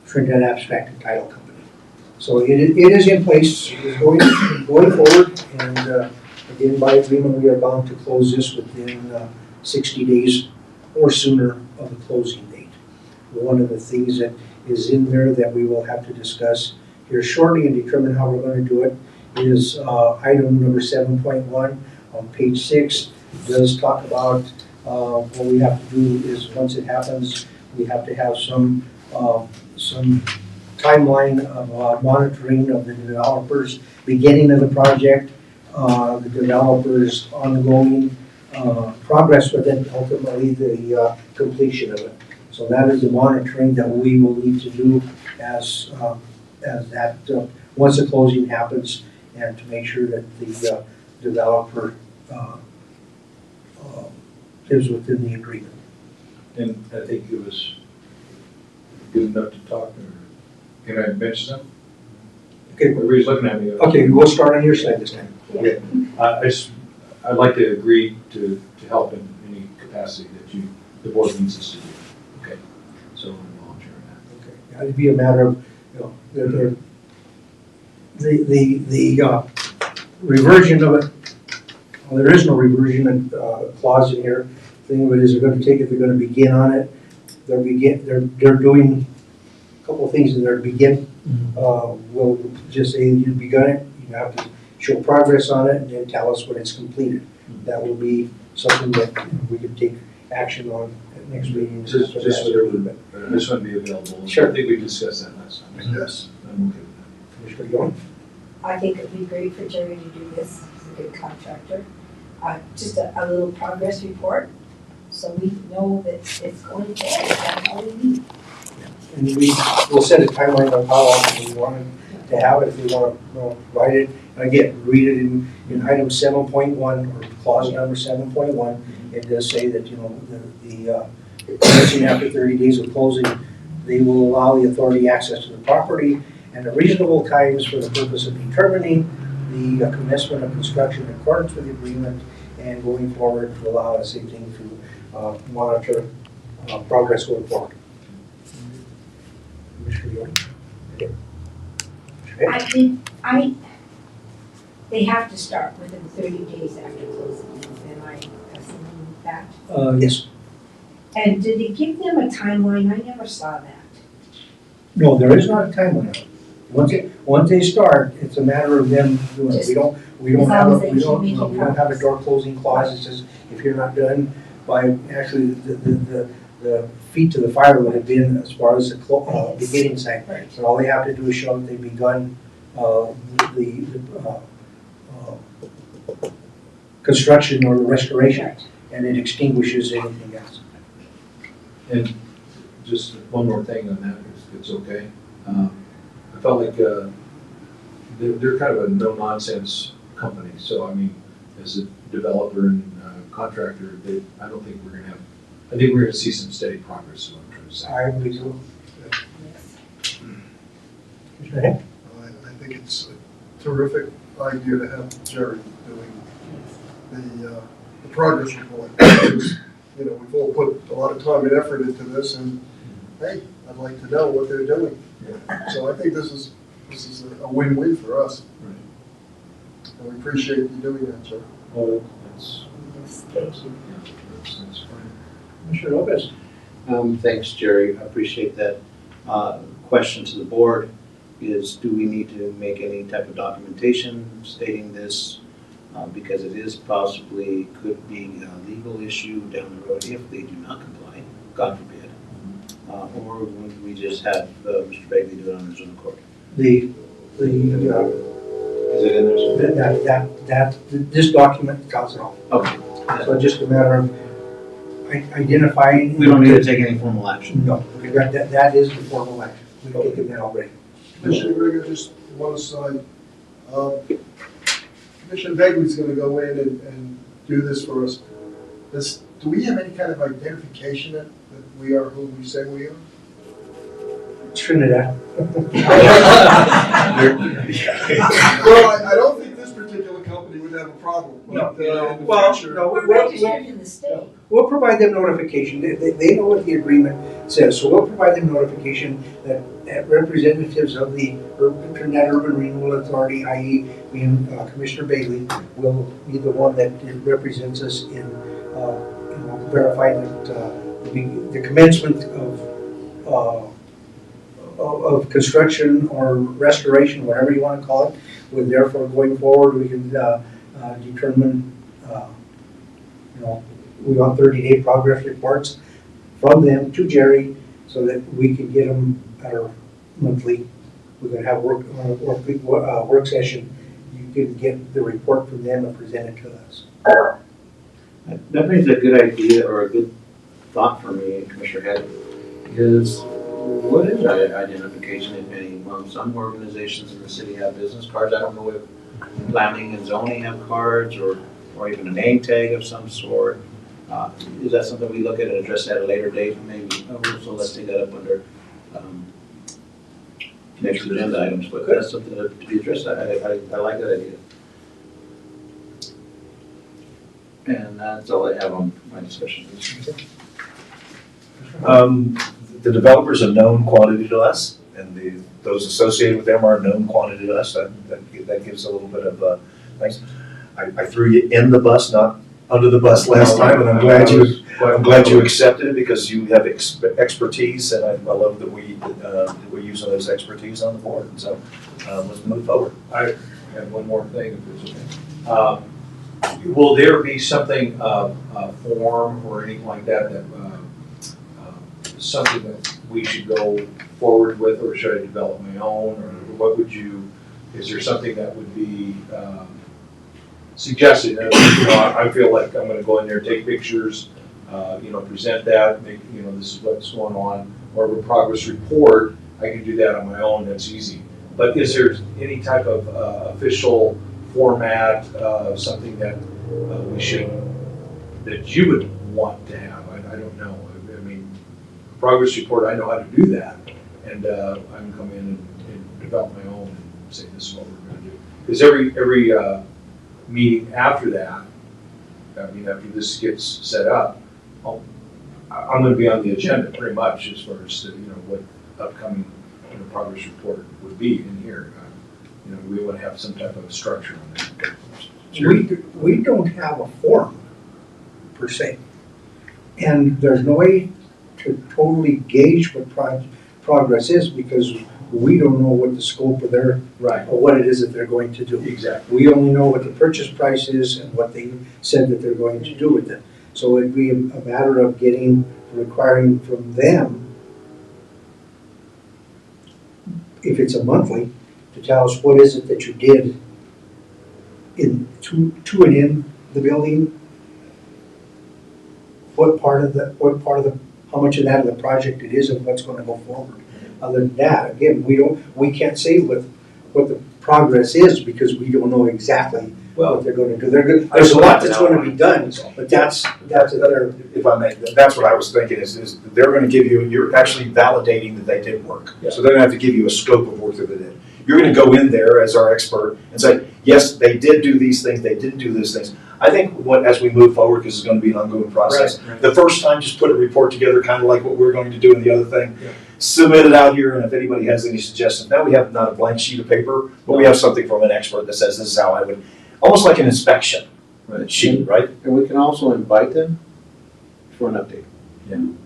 Trinidad Abstract and Title Company. So it is in place, it is going forward, and again, by agreement, we are bound to close this within 60 days or sooner of the closing date. One of the things that is in there that we will have to discuss here shortly and determine how we're going to do it is item number 7.1 on page 6. It does talk about what we have to do is once it happens, we have to have some timeline of monitoring of the developers, beginning of the project, the developers' ongoing progress with it, ultimately the completion of it. So that is the monitoring that we will need to do as that, once the closing happens, and to make sure that the developer is within the agreement. And I think it was good enough to talk, or can I mention something? Okay, Everybody's looking at me. okay, we'll start on your side this time. I'd like to agree to help in any capacity that the board needs us to do. Okay, so I'm volunteering that. Okay, it'd be a matter of, you know, the reversion of it, well, there is no reversion clause in here. Thing of it is, they're gonna take it, they're gonna begin on it, they're doing a couple of things in their begin. We'll just say you've begun it, you have to show progress on it, and then tell us when it's completed. That will be something that we can take action on at next meeting. Just whatever, I just want to be available. Sure. I think we discussed that last time. Yes. I'm okay with Commissioner Young? I think it'd be great for Jerry to do this, he's a good contractor. Just a little progress report, so we know that it's going forward, that's all we need. And we'll set a timeline on how long we want to have it, if we want to write it. And again, read it in item 7.1 or clause number 7.1. It does say that, you know, the commencing after 30 days of closing, they will allow the authority access to the property and a reasonable times for the purpose of determining the commencement of construction in accordance with the agreement, and going forward to allow the same thing to monitor progress going forward. They have to start within 30 days after closing, am I assuming that? Yes. And did they give them a timeline? I never saw that. No, there is not a timeline. Once they start, it's a matter of them doing it. We don't As have long a, as we they don't, keep no, making we don't have a progress. door closing clause that says if you're not done by, actually, the feet to the fire would have been as far as the beginning side. Right. So all they have to do is show that they've begun the construction or the restoration, and it extinguishes anything else. that. And just one more thing on that, if it's okay. I felt like they're kind of a no-nonsense company, so I mean, as a developer and contractor, I don't think we're gonna have, I think we're gonna see some steady progress, is what I'm trying to say. I believe so. Yes. Commissioner Heck? I think it's a terrific idea to have Jerry doing the progress report. Because, you know, we've all put a lot of time and effort into this, and hey, I'd like to know what they're doing. So I think this is a win-win for us. Right. And we appreciate you doing that, Jerry. Well, that's, Yes, thank you. yeah, that's fine. Commissioner Lopez? Thanks, Jerry, I appreciate that. Question to the board is, do we need to make any type of documentation stating this? Because it is possibly, could be a legal issue down the road if they do not comply, God forbid. Or would we just have Mr. Bagley do it on his own accord? Is Is it in there somewhere? this document tells it all. Okay, So it's just a matter of identifying. we don't need to take any formal action. No, because that is the formal action. We've taken that already. Commissioner Grigger, just one aside. Commissioner Begley's gonna go in and do this for us. Do we have any kind of identification that we are who we say we are? Trinidad. Well, I don't think this particular company would have a problem, but in the Well, future. no, We're registered in the state. We'll provide them notification. They know what the agreement says, so we'll provide them notification that representatives of the Trinidad Urban Renewal Authority, i.e. being Commissioner Bailey, will be the one that represents us in verifying that the commencement of construction or restoration, whatever you want to call it, with therefore going forward, we can determine, we want 30-day progress reports from them to Jerry so that we can get them at our monthly, we're going to have work session. You can get the report from them and present it to us. That brings a good idea or a good thought for me, Commissioner Head, is what is identification, if any? Well, some organizations in the city have business cards. I don't know if planning and zoning have cards or even a name tag of some sort. Is that something we look at and address at a later date, maybe? So let's take that up under next agenda items, but that's something to be addressed. I like that idea. And that's all I have on my discussion. The developer's a known quantity to us, and those associated with them are a known quantity to us. That gives a little bit of things. I threw you in the bus, not under the bus last time, and I'm glad you accepted it because you have expertise, and I love that we're using those expertise on the board. And so let's move forward. I have one more thing, if it's okay. Will there be something, form or anything like that, something that we should go forward with, or should I develop my own, or what would you, is there something that would be suggested? I feel like I'm gonna go in there, take pictures, present that, make, this is what's going on, or a progress report. I can do that on my own, that's easy. But is there any type of official format, something that that you would want to have? I don't know. I mean, progress report, I know how to do that, and I can come in and develop my own and say this is what we're going to do. Because every meeting after that, after this gets set up, I'm going to be on the agenda pretty much as far as what upcoming progress report would be in here. We want to have some type of structure on that. We don't have a form per se, and there's no way to totally gauge what progress is because we don't know what the scope of their Right. or what it is that they're going to do. Exactly. We only know what the purchase price is and what they said that they're going to do with it. So it'd be a matter of requiring from them, if it's a monthly, to tell us what is it that you did to and in the building, how much of that of the project it is and what's going to go forward. Other than that, again, we can't say what the progress is because we don't know exactly what they're going to do. There's a lot that's going to be done, but that's another. If I may, that's what I was thinking is they're going to give you, you're actually validating that they did work. Yeah. So they're going to have to give you a scope of work that they did. You're going to go in there as our expert and say, yes, they did do these things, they didn't do these things. I think as we move forward, because it's going to be an ongoing process, Right. the first time just put a report together, kind of like what we're going to do in the other thing. Yeah. Submit it out here, and if anybody has any suggestions, now we have not a blank sheet of paper, but we have something from an expert that says this is how I would, almost like an inspection sheet, right? And we can also invite them for an update.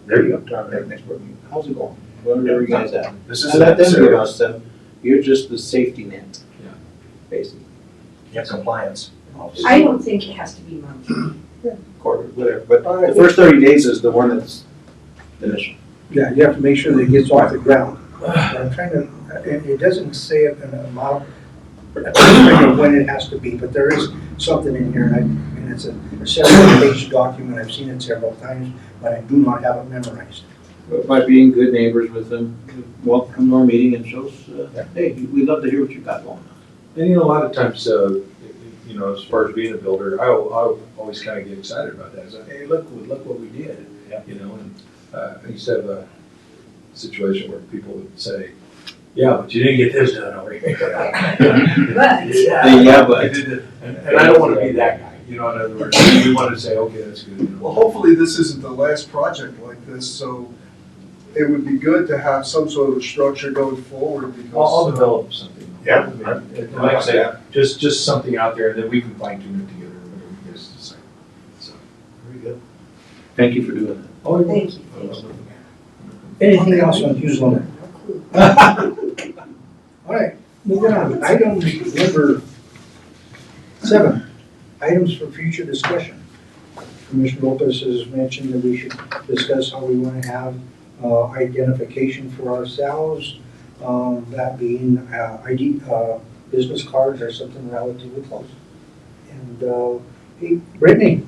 There you go. To our next board meeting. How's it going? Where are you guys at? This is And let them give necessary. us them. You're just the safety net. Yeah. Basically. Yeah, compliance. I don't think it has to be monthly. Quarter, whatever. But the first 30 days is the one that's initial. Yeah, you have to make sure that it gets off the ground. I'm trying to, it doesn't say an amount, when it has to be, but there is something in here, and it's a several-page document. I've seen it several times, but I do not have it memorized. But by being good neighbors with them, welcome to our meeting and shows, hey, we'd love to hear what you've got going on. And a lot of times, as far as being a builder, I always kind of get excited about that. It's like, hey, look what we did. Yeah. And I used to have a situation where people would say, yeah, but you didn't get this done over here. But Yeah, but- I did it. And I don't want to be that guy. In other words, we want to say, okay, that's good. Well, hopefully this isn't the last project like this, so it would be good to have some sort of a structure going forward because. I'll develop something. Yeah. And like I say, just something out there, and then we can fine tune it together, whatever you guys decide. So. Very good. Thank you for doing that. Oh, Thank you. Anything else on newsletter? All right, moving on. Item number 7, items for future discussion. Commissioner Lopez has mentioned that we should discuss how we want to have identification for ourselves, that being ID, business cards or something relatively close. And hey, Brittany,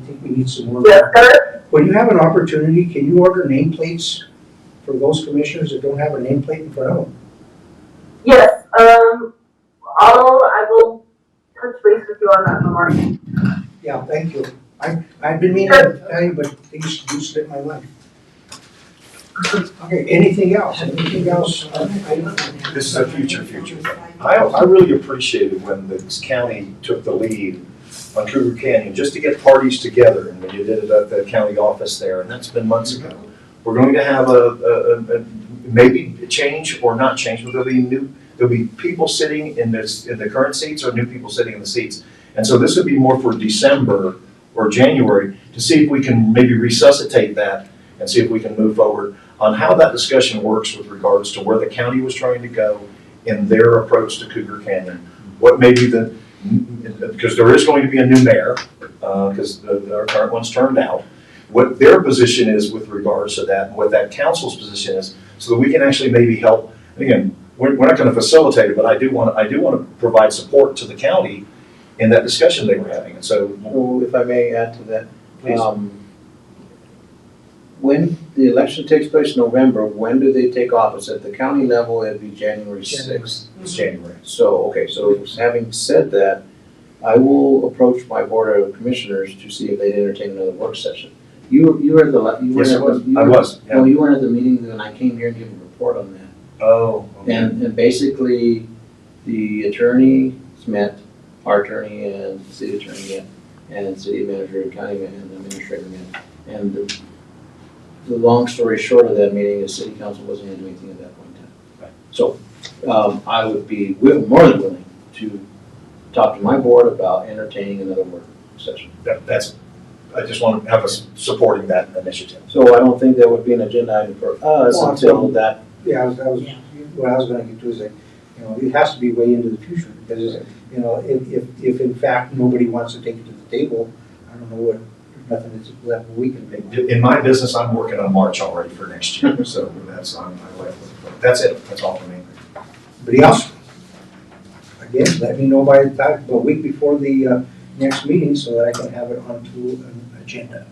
think we need some more? Yes, sir. When you have an opportunity, can you order nameplates for those commissioners that don't have a nameplate in front of them? Yes, I will touch base with you on that, Mark. Yeah, thank you. I've been meaning to tell you, but things do slip my mind. Okay, anything else? Anything else? This is a future thing. I really appreciated when the county took the lead on Cougar Canyon, just to get parties together, and when you did it at the county office there, and that's been months ago. We're going to have a maybe a change or not change, but there'll be people sitting in the current seats or new people sitting in the seats. And so this would be more for December or January to see if we can maybe resuscitate that and see if we can move forward on how that discussion works with regards to where the county was trying to go in their approach to Cougar Canyon. What maybe because there is going to be a new mayor, because our current one's turned out, what their position is with regards to that, and what that council's position is, so that we can actually maybe help. Again, we're not going to facilitate it, but I do want to provide support to the county in that discussion they were having. And so, Well, if I may add to that. Please. When the election takes place in November, when do they take office? At the county level, it'd be January 6th. it's January. So, okay, so having said that, I will approach my board of commissioners to see if they'd entertain another work session. You were at the, you Yes, I weren't was. at the. I was, yeah. Well, you weren't at the meeting when I came here and gave a report on that. Oh, okay. And basically, the attorney met, our attorney and city attorney met, and city manager and county manager and administrator met. And the long story short of that meeting is city council wasn't going to do anything at that point in time. Right. So, I would be more than willing to talk to my board about entertaining another work session. I just want to have us supporting that initiative. So I don't think that would be an agenda item for us Well, until that. Yeah, what I was gonna get to is that, it has to be way into the future, because, if in fact nobody wants to take it to the table, I don't know what, nothing that's left we can make. In my business, I'm working on March already for next year, so that's it. That's all for me. Anybody else? Again, let me know by a week before the next meeting so that I can have it onto an agenda.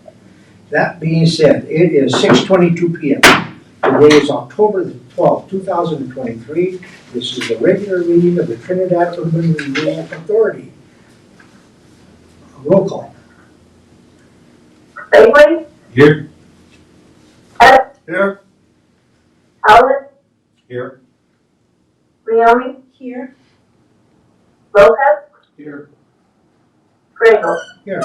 That being said, it is 6:22 p.m. Today is October the 12th, 2023. This is the regular meeting of the Trinidad Urban Renewal Authority. Roll call. Bailey, Here. Here? Howard, Here. Leone, Here, Lopez, Here. Grego. Here.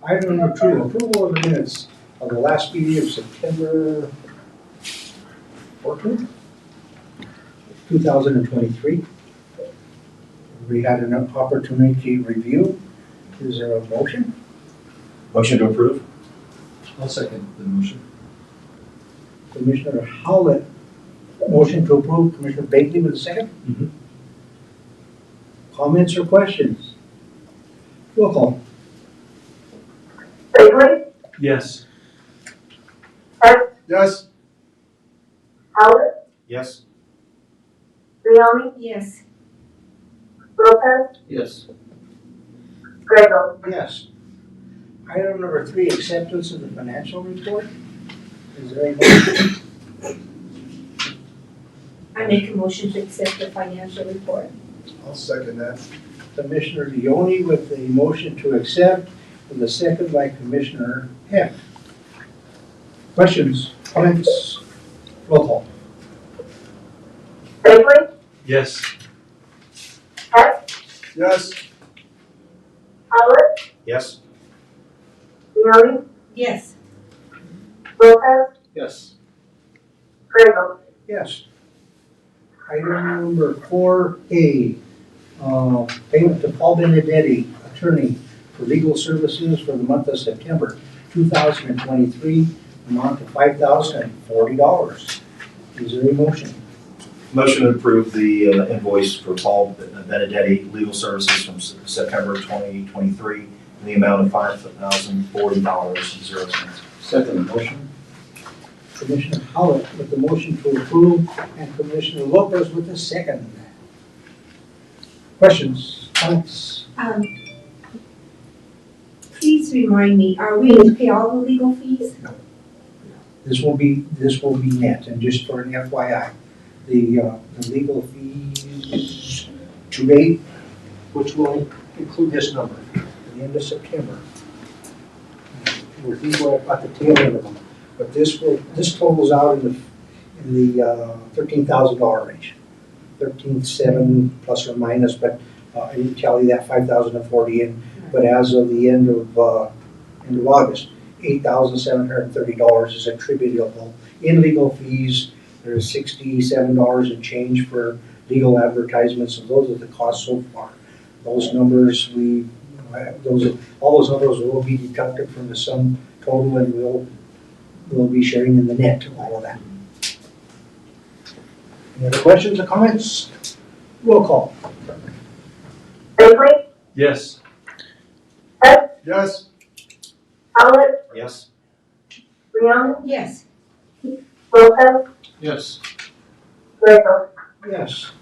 Item number 2, approval of the minutes of the last meeting of September 14th, 2023. We had an opportunity to review. Is there a motion? Motion to approve? I'll second the motion. Commissioner Howlett, motion to approve. Commissioner Bailey with a second. Mhm. Comments or questions? Roll call. Bailey, Yes. Yes? Howard, Yes. Leone, yes, Lopez, Yes. Grego. Yes. Item number 3, acceptance of the financial report. Is there a motion? I make a motion to accept the financial report. I'll second that. Commissioner Leone with a motion to accept, with a second by Commissioner Heck. Questions, comments? Roll call. Bailey, Yes. Yes? Howard, Yes. Leone, Yes, Lopez, Yes. Grego. Yes. Item number 4A, payment to Paul Benedetti, attorney, for legal services for the month of September 2023, amount of $5,040. Is there a motion? Motion to approve the invoice for Paul Benedetti Legal Services from September 2023 in the amount of $5,040.00. Second motion. Commissioner Howlett with the motion to approve, and Commissioner Lopez with the second. Questions, comments? please remind me, are we to pay all the legal fees? This will be net, and just for an FYI, the legal fees to date, which will include this number, at the end of September. We're at the tail end of them, but this totals out in the $13,000 range, 13,700 plus or minus, but I didn't tell you that 5,040 in, but as of the end of August, $8,730 is attributable in legal fees. There's $67 and change for legal advertisements, and those are the costs so far. Those numbers all those numbers will be deducted from the sum total, and we'll be sharing in the net of all of that. Any other questions or comments? Roll call. Bailey? Yes. Yes, Howard? Yes? Leoni? Yes. Lopez? Yes. Grego? Yes.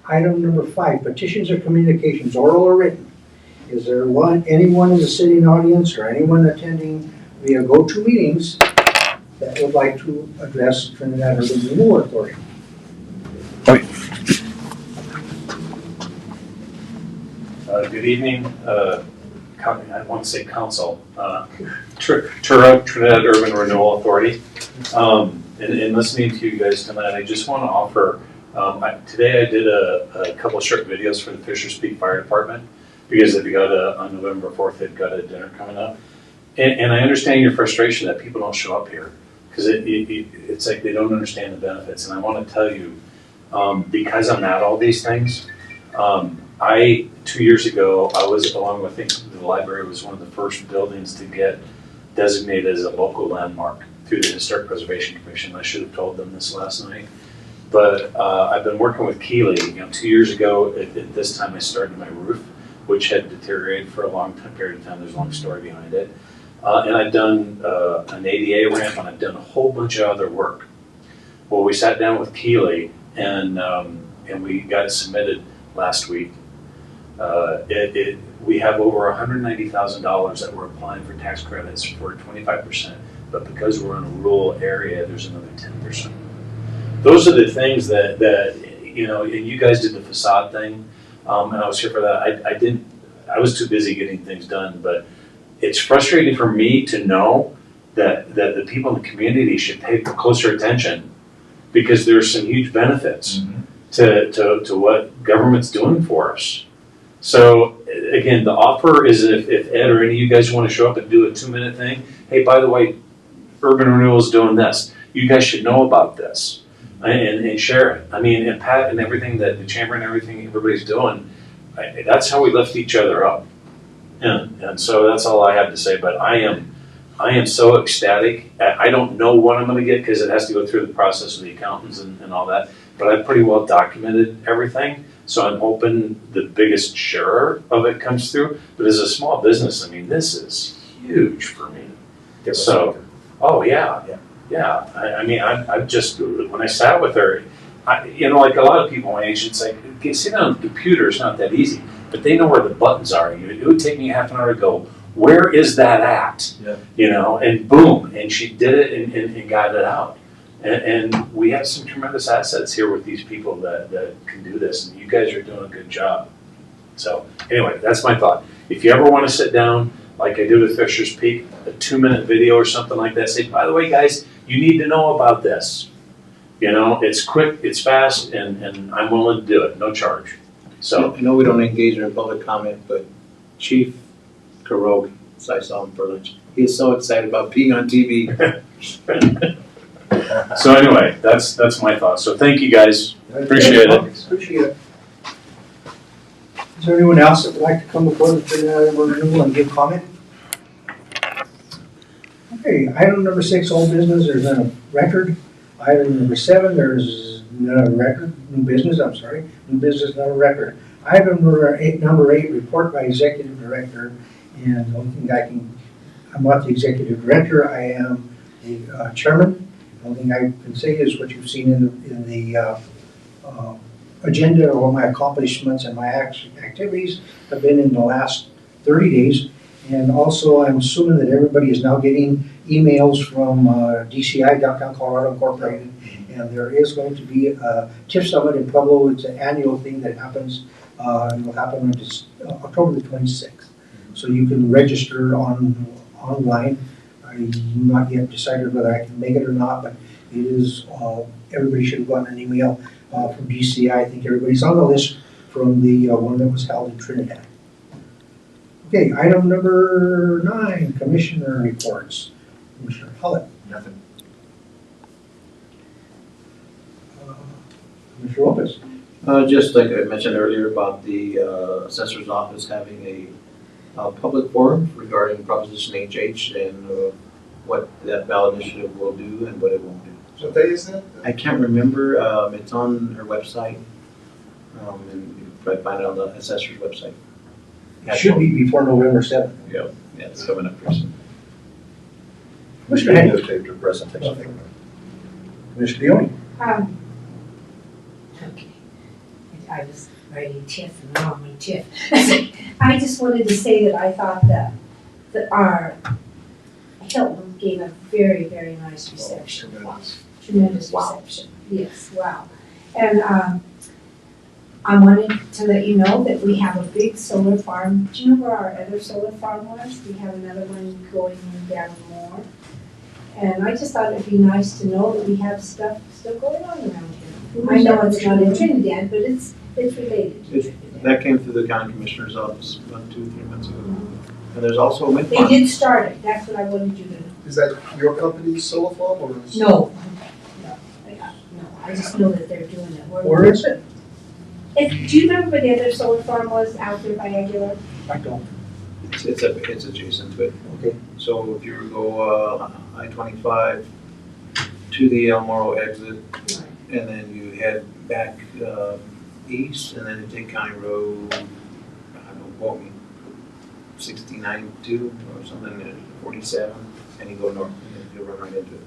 Item number 5, petitions or communications, oral or written. Is there anyone in the sitting audience or anyone attending via GoToMeetings that would like to address Trinidad Urban Renewal Authority? Good evening, I want to say council, TURA, Trinidad Urban Renewal Authority. In listening to you guys tonight, I just want to offer, today I did a couple short videos for the Fishers Peak Fire Department because they've got on November 4th, they've got a dinner coming up. And I understand your frustration that people don't show up here because it's like they don't understand the benefits. And I want to tell you, because I'm at all these things, 2 years ago, I was, along with, I think the library was one of the first buildings to get designated as a local landmark through the Historic Preservation Commission. I should have told them this last night. But I've been working with Keeley. 2 years ago, at this time, I started my roof, which had deteriorated for a long period of time. There's a long story behind it. And I've done an ADA ramp, and I've done a whole bunch of other work. Well, we sat down with Keeley, and we got it submitted last week. We have over $190,000 that we're applying for tax credits for 25%, but because we're in a rural area, there's another 10%. Those are the things that and you guys did the facade thing, and I was here for that. I was too busy getting things done, but it's frustrating for me to know that the people in the community should pay closer attention because there's some huge benefits to what government's doing for us. So again, the offer is if Ed or any of you guys want to show up and do a 2-minute thing, hey, by the way, Urban Renewal is doing this. You guys should know about this and share it. I mean, and Pat and everything that the chamber and everything everybody's doing, that's how we lift each other up. And so that's all I have to say. But I am so ecstatic. I don't know what I'm going to get because it has to go through the process of the accountants and all that. But I've pretty well documented everything. So I'm hoping the biggest share of it comes through. But as a small business, I mean, this is huge for me. So, oh yeah. I mean, I just, when I sat with her, like a lot of people my age, it's like, sitting on a computer is not that easy. But they know where the buttons are. It would take me half an hour to go, where is that at? Yeah. And boom, and she did it and got it out. And we have some tremendous assets here with these people that can do this, and you guys are doing a good job. So anyway, that's my thought. If you ever want to sit down, like I did with Fisher's Peak, a 2-minute video or something like that, say, by the way, guys, you need to know about this. It's quick, it's fast, and I'm willing to do it, no charge. So I know we don't engage in public comment, but Chief Karogi, I saw him for lunch. He is so excited about being on TV. So anyway, that's my thought. So thank you guys. Appreciate it. Appreciate it. Is there anyone else that would like to come before the Trinidad Urban Renewal and give comment? Okay, item number 6, old business, there's a record. Item number 7, there's not a record, new business, new business, not a record. Item number 8, report by executive director, and the only thing I'm not the executive director, I am the chairman. The only thing I can say is what you've seen in the agenda, or my accomplishments and my activities have been in the last 30 days, And also, I'm assuming that everybody is now getting emails from DCI, Downtown Colorado Incorporated. And there is going to be a TIF Summit in Pueblo. It's an annual thing that happens. It will happen on October the 26th. So you can register online. I'm not yet decided whether I can make it or not, but it is, everybody should have gotten an email from DCI. I think everybody's on the list from the one that was held in Trinidad. Okay, item number 9, commissioner reports. Commissioner Hallett. Nothing. Commissioner Lopez. Just like I mentioned earlier about the assessor's office having a public forum regarding Proposition HH and what that ballot initiative will do and what it won't do. What day is that? I can't remember, it's on her website, and you can probably find it on the assessor's website. It should be before November 7th. Yeah, it's coming up pretty soon. Commissioner Henry. Videotaped your presentation. Commissioner Leone. Okay. I was writing TIF and now I'm on TIF. I just wanted to say that I thought that our Hilton gave a very, very nice reception. Tremendous reception, yes, wow. And I wanted to let you know that we have a big solar farm. Do you know where our other solar farm was? We have another one going down more. And I just thought it'd be nice to know that we have stuff still going on around here. I know it's not in Trinidad, but it's related to Trinidad. That came through the county commissioner's office about 2-3 months ago. And there's also a wind They farm. did start it, that's what I wanted you to know. Is that your company's solar farm or is? No, I just know that they're doing it. Where is it? Do you remember where the other solar farm was out there by Aguilar? I don't. It's adjacent to it. Okay. So if you go I-25 to the El Moro exit, and then you head back east, and then you take County Road, I don't know, quote me, 69-2 or something, 47, and you go north, and you'll run right into it.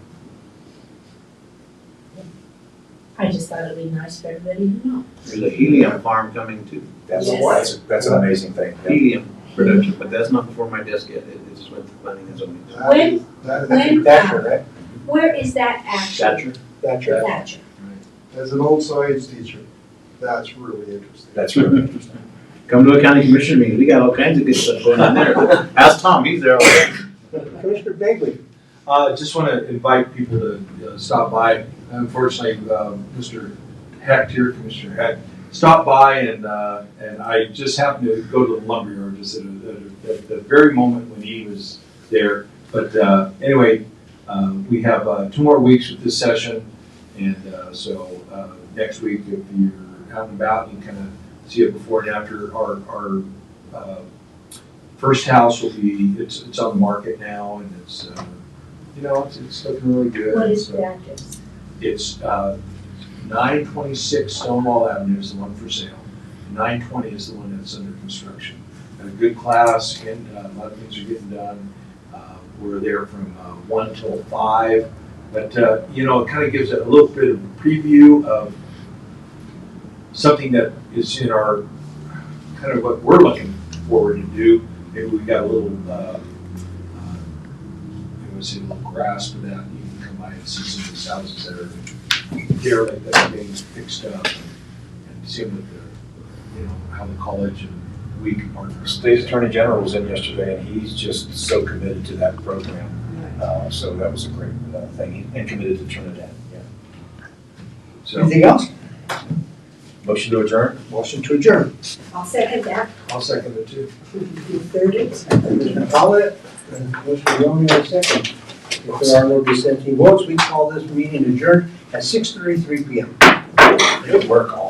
I just thought it'd be nice for everybody to know. There's a helium farm coming too. Yes. That's an amazing thing. Yeah. Helium production, but that's not before my desk yet. It just went to planning and zoning. When- When, Thatcher, right? where is that actually? Thatcher. Thatcher. As an old science teacher, that's really interesting. That's really interesting. Come to a county commission meeting. We got all kinds of good stuff going on there. Ask Tom, he's there all day. Commissioner Bagley. Just want to invite people to stop by. Unfortunately, Mr. Hecht here, Commissioner Hecht, stopped by and I just happened to go to the lumberyard just at the very moment when he was there. But anyway, we have 2 more weeks with this session, and so next week, if you're out and about, you can kind of see it before and after. Our first house will be, it's on the market now, and it's it's looking really good. What is So the address? it's 926 Stonewall Avenue is the one for sale. 920 is the one that's under construction. Got a good class, and a lot of things are getting done. We're there from 1 till 5, but it kind of gives it a little bit of a preview of something that is in our kind of what we're looking forward to do. Maybe we got a little, a little grasp of that. You can come by and see some of these houses that are derelict that are being fixed up, and see what how the college and we can partner. State Attorney General was in yesterday, and he's just so committed to that program. So that was a great thing, and committed to Trinidad. Yeah. So Anything else? Motion to adjourn. Motion to adjourn. I'll second that. I'll second it too. Commissioner Hallett and Commissioner Leone will second. If there are no dissenting votes, we call this meeting adjourned at 6:33 p.m. Good work, all.